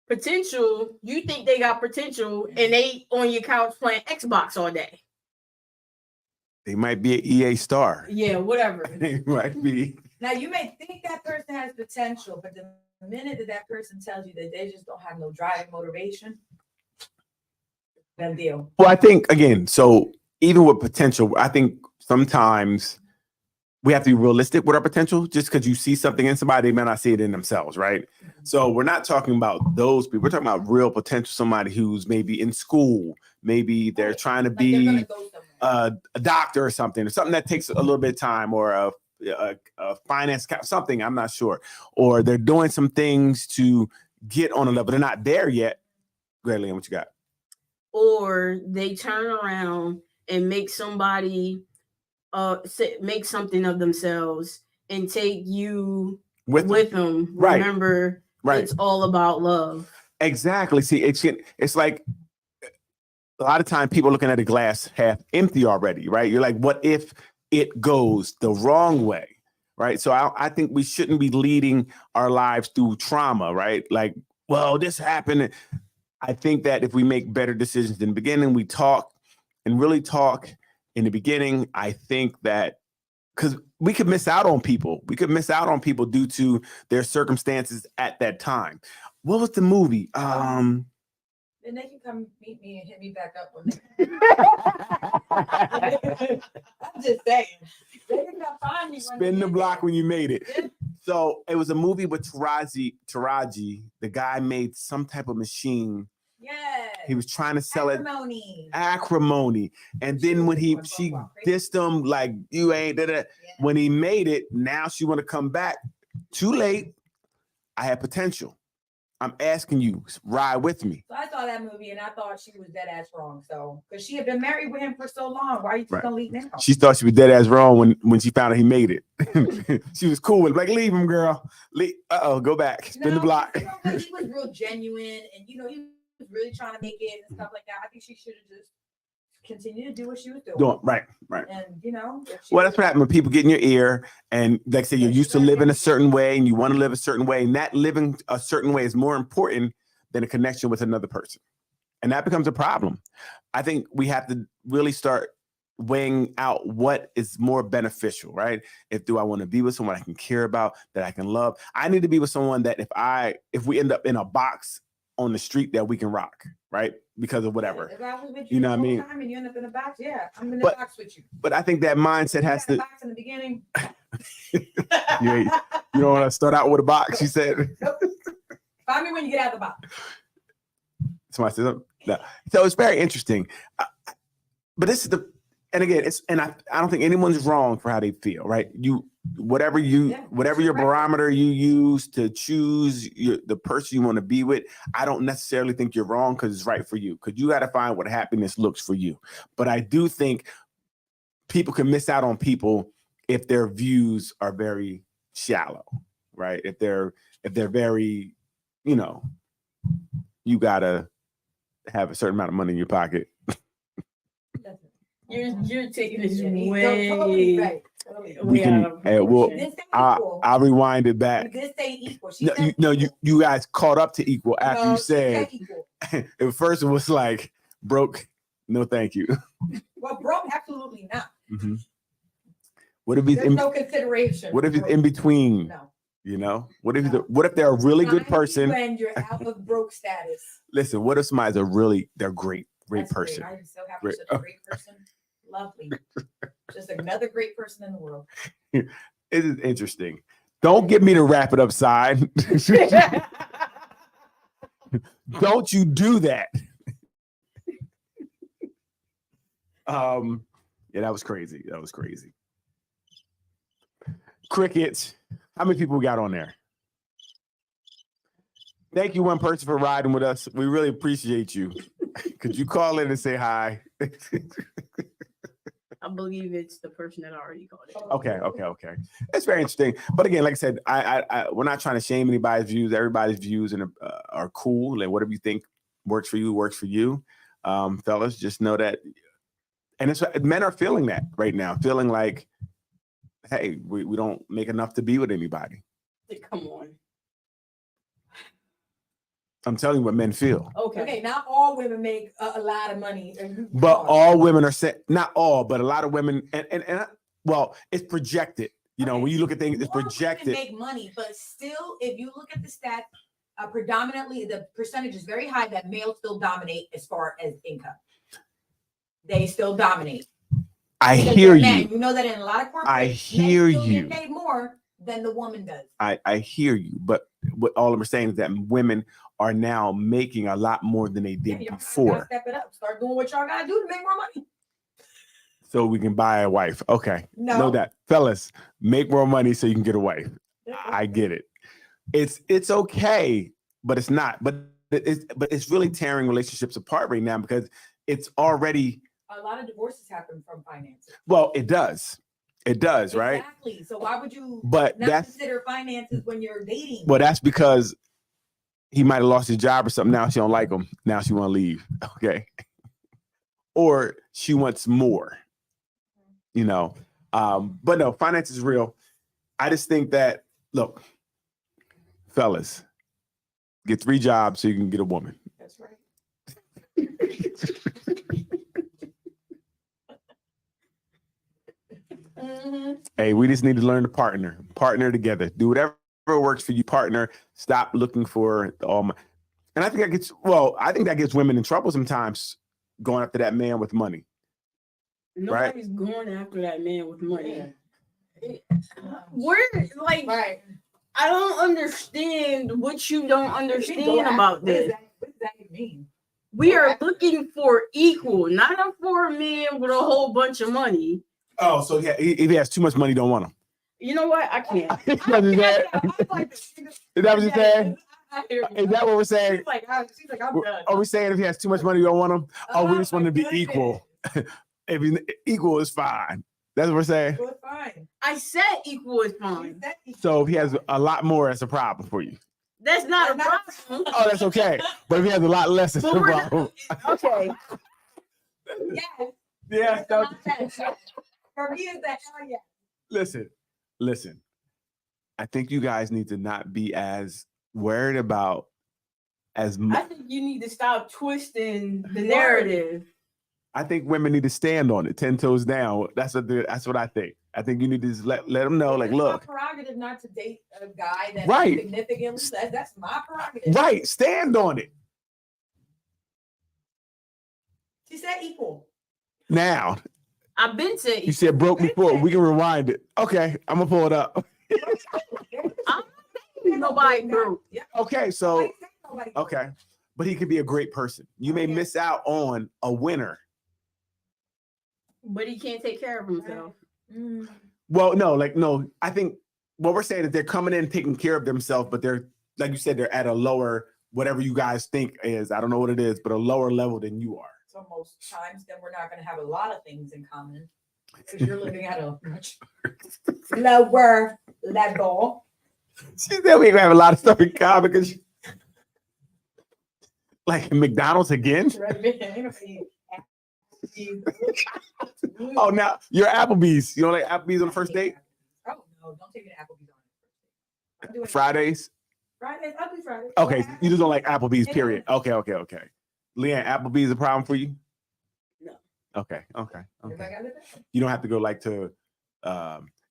Speaker 1: potential, you think they got potential and they on your couch playing Xbox all day.
Speaker 2: They might be an EA star.
Speaker 1: Yeah, whatever.
Speaker 2: They might be.
Speaker 3: Now you may think that person has potential, but the minute that person tells you that they just don't have no driving motivation, then deal.
Speaker 2: Well, I think again, so even with potential, I think sometimes we have to be realistic with our potential. Just because you see something in somebody, they may not see it in themselves, right? So we're not talking about those people. We're talking about real potential. Somebody who's maybe in school, maybe they're
Speaker 3: Right.
Speaker 2: trying to
Speaker 3: Like they're
Speaker 2: be
Speaker 3: gonna go somewhere.
Speaker 2: a doctor or something that takes a little bit of time, or a finance something. I'm not sure, or they're doing some things to get on a level. They're not there yet. Go ahead, Liam, what you got?
Speaker 1: Or they turn around and make somebody make something of themselves and take you with them.
Speaker 2: Right.
Speaker 1: Remember,
Speaker 2: Right.
Speaker 1: it's all about love.
Speaker 2: Exactly. See, it's like a lot of time people looking at a glass half empty already, right? You're like, what if it goes the wrong way, right? So I think we shouldn't be leading our lives through trauma, right? Like, well, this happened. I think that if we make better decisions in the beginning, we talk and really talk in the beginning, I think that because we could miss out on people. We could miss out on people due to their circumstances at that time. What was the movie?
Speaker 3: Then they can come meet me and hit me back up when they. I'm just saying. They can come find me. when
Speaker 2: Spin
Speaker 3: they
Speaker 2: the
Speaker 3: get
Speaker 2: block
Speaker 3: there.
Speaker 2: when you made it.
Speaker 3: Yeah.
Speaker 2: So it was a movie with Taraji. The guy made some type of machine.
Speaker 3: Yeah.
Speaker 2: He was trying to sell it
Speaker 3: Acrimony.
Speaker 2: acrimony. And then when she dissed him like you ain't da, da.
Speaker 3: Yeah.
Speaker 2: When he made it, now she want to come back. Too late. I had potential. I'm asking you, ride with me.
Speaker 3: So I saw that movie and I thought she was dead ass wrong. So because she had been married with him for so long, why are you just
Speaker 2: Right.
Speaker 3: gonna leave now?
Speaker 2: She thought she was dead ass wrong when she found out he made it. She was cool with it. Like, leave him, girl. Go back. Spin the
Speaker 3: No,
Speaker 2: block.
Speaker 3: you know, but he was real genuine, and you know he was really trying to make it and stuff like that. I think she should have just continued to do what she was doing.
Speaker 2: Right.
Speaker 3: And you know, if she
Speaker 2: Well, that's
Speaker 3: was-
Speaker 2: what happened when people get in your ear and like say you're used to living a certain way and you want to live a certain way, and that living a certain way is more important than a connection with another person. And that becomes a problem. I think we have to really start weighing out what is more beneficial, right? Do I want to be with someone I can care about, that I can love? I need to be with someone that if we end up in a box on the street, that we can rock, right? Because of whatever.
Speaker 3: If I was with
Speaker 2: You know what I
Speaker 3: the whole
Speaker 2: mean?
Speaker 3: time and you end up in a box, yeah, I'm in the
Speaker 2: But-
Speaker 3: box with you.
Speaker 2: But I think that mindset
Speaker 3: You
Speaker 2: has
Speaker 3: got the
Speaker 2: to,
Speaker 3: box in the beginning.
Speaker 2: you don't want to start out with a box, she said.
Speaker 3: Find me when you get out of the box.
Speaker 2: Somebody said something? No. So it's very interesting. But this is and again, I don't think anyone's wrong for how they feel, right? Whatever
Speaker 3: Yeah,
Speaker 2: your
Speaker 3: correct.
Speaker 2: barometer you use to choose the person you want to be with, I don't necessarily think you're wrong because it's right for you. Because you got to find what happiness looks for you. But I do think people can miss out on people if their views are very shallow, right? If they're very, you gotta have a certain amount of money in your pocket.
Speaker 1: You're taking this
Speaker 3: Yeah, he's
Speaker 1: way,
Speaker 3: totally right. Totally.
Speaker 2: We
Speaker 1: way
Speaker 2: can-
Speaker 1: out of
Speaker 2: well,
Speaker 1: proportion.
Speaker 3: This ain't equal.
Speaker 2: I'll rewind it back.
Speaker 3: This ain't equal. She
Speaker 2: No,
Speaker 3: said
Speaker 2: you guys caught up to equal after
Speaker 3: no,
Speaker 2: you
Speaker 3: she
Speaker 2: said
Speaker 3: equal.
Speaker 2: at first it was like broke. No, thank you.
Speaker 3: Well, broke, absolutely not.
Speaker 2: Mhm. What if he's
Speaker 3: There's
Speaker 2: in?
Speaker 3: no consideration.
Speaker 2: What if he's
Speaker 3: for
Speaker 2: in
Speaker 3: broke.
Speaker 2: between?
Speaker 3: No.
Speaker 2: What if
Speaker 3: No.
Speaker 2: what if they're a really good
Speaker 3: Find you
Speaker 2: person?
Speaker 3: when you're out of broke status.
Speaker 2: Listen, what if somebody's they're great
Speaker 3: That's
Speaker 2: person?
Speaker 3: Great. I'm so happy
Speaker 2: Great.
Speaker 3: you're such a great person. Lovely. Just another great person in the world.
Speaker 2: It is interesting. Don't get me to wrap it up, side. Don't you do that. Yeah, that was crazy. That was crazy. Crickets. How many people we got on there? Thank you, one person, for riding with us. We really appreciate you. Could you call in and say hi?
Speaker 1: I believe it's the person that already called it.
Speaker 2: Okay. It's very interesting. But again, like I said, we're not trying to shame anybody's views. Everybody's views are cool. And whatever you think works for you. Fellas, just know that. And men are feeling that right now, feeling like, hey, we don't make enough to be with anybody.
Speaker 1: Come on.
Speaker 2: I'm telling you what men feel.
Speaker 3: Okay, not all women make a lot of money.
Speaker 2: But all women are saying, not all, but a lot of women, and well, it's projected. When you look at things, it's
Speaker 3: More women
Speaker 2: projected.
Speaker 3: make money, but still, if you look at the stats, predominantly the percentage is very high that males still dominate as far as income. They still dominate.
Speaker 2: I
Speaker 3: Because
Speaker 2: hear
Speaker 3: they're men.
Speaker 2: you.
Speaker 3: You know that in a lot of corporations,
Speaker 2: I
Speaker 3: men
Speaker 2: hear
Speaker 3: still
Speaker 2: you.
Speaker 3: get paid more than the woman does.
Speaker 2: I hear you. But what all I'm saying is that women are now making a lot more than they
Speaker 3: Yeah,
Speaker 2: did
Speaker 3: y'all gotta
Speaker 2: before.
Speaker 3: step it up. Start doing what y'all gotta do to make more money.
Speaker 2: So we can buy a wife. Okay.
Speaker 3: No.
Speaker 2: Know that. Fellas, make more money so you can get a wife. I get it. It's okay, but it's not. But it's really tearing relationships apart right now because it's already,
Speaker 3: A lot of divorces happen from finances.
Speaker 2: well, it does. It does, right?
Speaker 3: Exactly. So why would you
Speaker 2: But
Speaker 3: not
Speaker 2: that's
Speaker 3: consider finances when you're dating?
Speaker 2: well, that's because he might have lost his job or something. Now she don't like him. Now she want to leave. Okay. Or she wants more. But no, finance is real. I just think that, look, fellas, get 3 jobs so you can get a woman.
Speaker 3: That's right.
Speaker 2: Hey, we just need to learn to partner together, do whatever works for you, partner. Stop looking for and I think that gets women in trouble sometimes, going after that man with money.
Speaker 1: Nobody's going after that man with money.
Speaker 3: Yeah.
Speaker 1: Where, like,
Speaker 3: Right.
Speaker 1: I don't understand what you don't understand about
Speaker 3: What does
Speaker 1: this.
Speaker 3: what does that mean?
Speaker 1: We are looking for equal, not for a man with a whole bunch of money.
Speaker 2: Oh, so yeah, if he has too much money, don't want him.
Speaker 1: You know what? I can't.
Speaker 2: Is that what you're saying? Is that what we're saying?
Speaker 3: She's like, I'm done.
Speaker 2: Are we saying if he has too much money, you don't want him? Oh, we just want
Speaker 3: my
Speaker 2: him to be
Speaker 3: goodness.
Speaker 2: equal. If he's equal, is fine. That's what we're saying.
Speaker 3: Well, it's fine.
Speaker 1: I said equal is fine.
Speaker 2: So if he has a lot more, that's a problem for you.
Speaker 1: That's not a
Speaker 3: That's
Speaker 1: problem.
Speaker 2: Oh, that's okay. But if he has a lot less, it's a
Speaker 1: But we're not-
Speaker 2: problem.
Speaker 1: Okay.
Speaker 3: Yes.
Speaker 2: Yeah.
Speaker 3: It's a lot better. For me, it's that hell yeah.
Speaker 2: Listen. I think you guys need to not be as worried about as
Speaker 1: I
Speaker 2: much.
Speaker 1: think you need to stop twisting the narrative.
Speaker 2: I think women need to stand on it, 10 toes down. That's what I think. I think you need to just let them know, like,
Speaker 3: It's
Speaker 2: look,
Speaker 3: my prerogative not to date a guy that
Speaker 2: Right.
Speaker 3: significantly less. That's my prerogative.
Speaker 2: right, stand on it.
Speaker 3: She said equal.
Speaker 2: Now,
Speaker 1: I've been saying
Speaker 2: you said broke before. We can rewind it. Okay, I'm gonna pull it up.
Speaker 1: nobody broke.
Speaker 3: Yeah.
Speaker 2: Okay, so
Speaker 3: Nobody said nobody broke.
Speaker 2: okay, but he could be a great person. You may
Speaker 3: Okay.
Speaker 2: miss out on a winner.
Speaker 1: But he can't take care of himself.
Speaker 3: Mm.
Speaker 2: Well, no. I think what we're saying is they're coming in taking care of themselves, but they're, like you said, they're at a lower, whatever you guys think is, I don't know what it is, but a lower level than you are.
Speaker 3: So most times, then we're not going to have a lot of things in common because you're living at a much lower level.
Speaker 2: She said we have a lot of stuff in common because, like McDonald's again. Oh, now you're Applebee's. You don't like Applebee's on the first date?
Speaker 3: Oh no! Don't take me to Applebee's on the first date.
Speaker 2: Fridays.
Speaker 3: Fridays, I'll do Fridays.
Speaker 2: Okay,
Speaker 3: Or
Speaker 2: you just don't like Applebee's.
Speaker 3: Yeah.
Speaker 2: Period. Okay. Leanne, Applebee's a problem for you?
Speaker 1: No.
Speaker 2: Okay.
Speaker 3: If I got it,
Speaker 2: You don't have to go like to.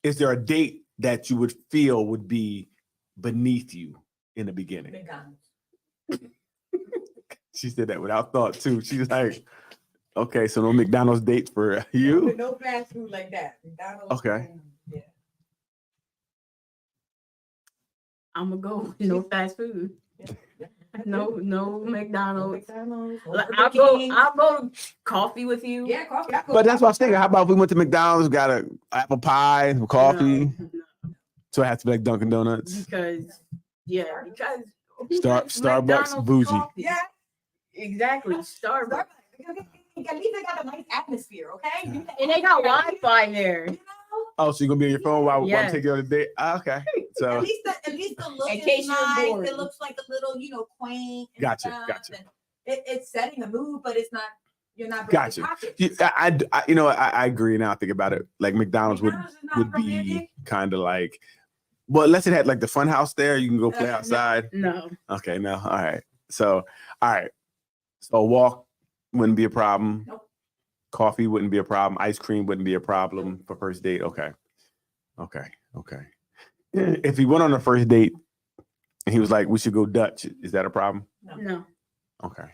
Speaker 2: Is there a date that you would feel would be beneath you in the beginning?
Speaker 3: McDonald's.
Speaker 2: She said that without thought too. She's like, okay, so no McDonald's dates for you.
Speaker 3: No fast food like that. McDonald's.
Speaker 2: Okay.
Speaker 3: Yeah.
Speaker 1: I'm gonna go with no fast food. No McDonald's.
Speaker 3: McDonald's.
Speaker 1: Like,
Speaker 3: Burger King.
Speaker 1: I'll go coffee with you.
Speaker 3: Yeah, coffee. I'll go
Speaker 2: But that's what I was
Speaker 3: coffee.
Speaker 2: thinking. How about if we went to McDonald's, got a apple pie, some coffee?
Speaker 1: No,
Speaker 2: So it has to be like Dunkin' Donuts.
Speaker 1: because because
Speaker 2: Starbucks
Speaker 1: McDonald's
Speaker 2: bougie.
Speaker 1: coffee.
Speaker 3: Yeah.
Speaker 1: Exactly. Starbucks.
Speaker 3: At least they got a nice atmosphere, okay?
Speaker 1: And they got Wi-Fi there.
Speaker 3: You know?
Speaker 2: Oh, so you're gonna be on your phone while
Speaker 1: Yes.
Speaker 2: I'm taking you on a date? Ah, okay. So
Speaker 3: At least the look
Speaker 1: In
Speaker 3: is
Speaker 1: case you're
Speaker 3: nice.
Speaker 1: bored.
Speaker 3: It looks like a little, quaint. And
Speaker 2: Gotcha,
Speaker 3: stuff,
Speaker 2: gotcha.
Speaker 3: and it's setting a mood, but it's not. You're not.
Speaker 2: Gotcha. I agree now. I think about it. Like McDonald's would be kind of like, well, unless it had like the fun house there, you can go play
Speaker 3: No.
Speaker 2: outside.
Speaker 1: No.
Speaker 2: Okay, no, all right. So, all right. So a walk wouldn't be a problem.
Speaker 3: Nope.
Speaker 2: Coffee wouldn't be a problem. Ice cream wouldn't be a problem for first date. Okay. If he went on a first date and he was like, we should go Dutch, is that a problem?
Speaker 1: No.
Speaker 2: Okay.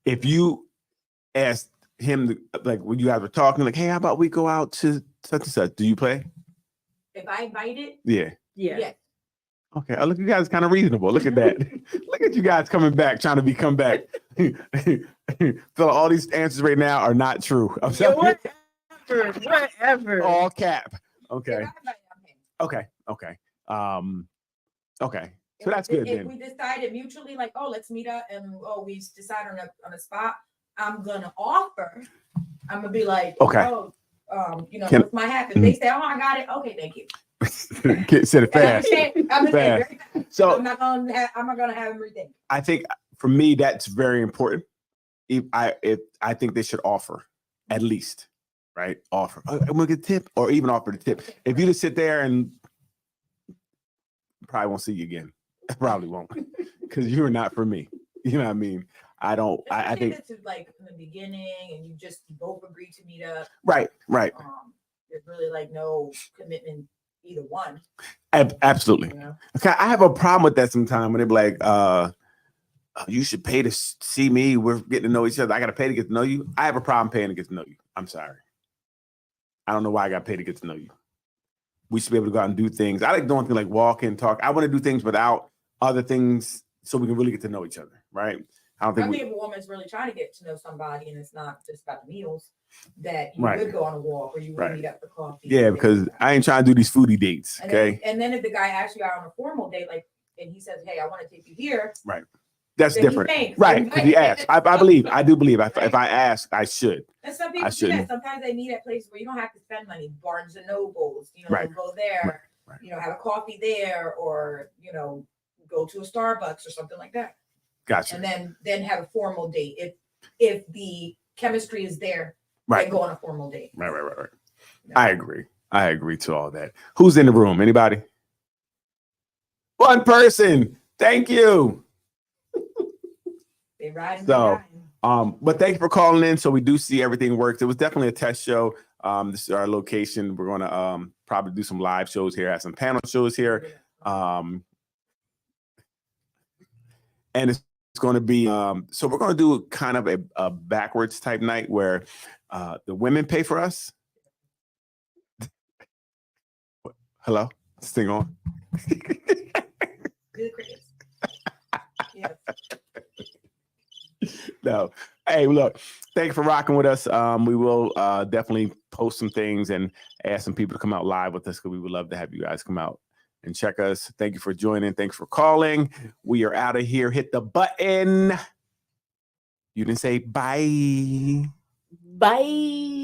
Speaker 2: If you asked him, like when you guys were talking, like, hey, how about we go out to such and such? Do you play?
Speaker 3: If I invited,
Speaker 2: Yeah.
Speaker 1: Yeah.
Speaker 2: Okay. Oh, look, you guys kind of reasonable. Look at that. Look at you guys coming back, trying to come back. So all these answers right now are not true. I'm
Speaker 1: Yeah,
Speaker 2: sorry.
Speaker 1: whatever.
Speaker 2: All cap. Okay.
Speaker 3: if I invited, I'm in.
Speaker 2: Okay. Okay. So that's good
Speaker 3: If
Speaker 2: then.
Speaker 3: we decided mutually, like, oh, let's meet up, and we decide on a spot, I'm gonna offer. I'm gonna be like,
Speaker 2: Okay.
Speaker 3: oh,
Speaker 2: Can-
Speaker 3: what's my happen? They say, oh, I got it. Okay, thank you.
Speaker 2: Said it
Speaker 3: And
Speaker 2: fast.
Speaker 3: I'm gonna say it very fast.
Speaker 2: So
Speaker 3: I'm not gonna have him rethink.
Speaker 2: I think for me that's very important. If I think they should offer at least, right? Offer. I'm gonna get a tip or even offer the tip. If you just sit there and probably won't see you again. I probably won't because you are not for me. You know what I mean? I don't. I think
Speaker 3: it's like in the beginning, and you both agree to meet up.
Speaker 2: right.
Speaker 3: There's really like no commitment either one.
Speaker 2: Absolutely.
Speaker 3: You know?
Speaker 2: Okay, I have a problem with that sometimes when they be like, you should pay to see me. We're getting to know each other. I got to pay to get to know you. I have a problem paying to get to know you. I'm sorry. I don't know why I got paid to get to know you. We should be able to go out and do things. I like doing things like walk and talk. I want to do things without other things so we can really get to know each other, right? I don't
Speaker 3: I
Speaker 2: think
Speaker 3: think if a woman's really trying to get to know somebody and it's not just about the meals, that you
Speaker 2: Right.
Speaker 3: would go on a walk or you would
Speaker 2: Right.
Speaker 3: meet up for coffee.
Speaker 2: yeah, because I ain't trying to do these foodie dates,
Speaker 3: And
Speaker 2: okay?
Speaker 3: then if the guy asks you out on a formal date, like, and he says, hey, I want to take you here.
Speaker 2: That's
Speaker 3: then he
Speaker 2: different.
Speaker 3: thinks.
Speaker 2: Right, because he asked. I do believe. If I ask, I should.
Speaker 3: And some people
Speaker 2: I
Speaker 3: do that.
Speaker 2: shouldn't.
Speaker 3: Sometimes they meet at places where you don't have to spend money. Barnes and Nobles,
Speaker 2: Right.
Speaker 3: go there,
Speaker 2: Right.
Speaker 3: have a coffee there, or go to a Starbucks or something like that.
Speaker 2: Gotcha.
Speaker 3: And then have a formal date. If the chemistry is there,
Speaker 2: Right.
Speaker 3: then go on a formal date.
Speaker 2: Right. I agree. I agree to all that. Who's in the room? Anybody? One person. Thank you.
Speaker 3: They ride and
Speaker 2: So,
Speaker 3: ride.
Speaker 2: But thank you for calling in. So we do see everything works. It was definitely a test show. This is our location. We're going to probably do some live shows here, have some panel shows here. And it's going to be so we're going to do kind of a backwards type night where the women pay for us. Hello, this thing on.
Speaker 3: Do the crickets. Yes.
Speaker 2: No, Hey, look, thank you for rocking with us. We will definitely post some things and ask some people to come out live with us because we would love to have you guys come out and check us. Thank you for joining. Thanks for calling. We are out of here. Hit the button. You didn't say bye.
Speaker 1: Bye.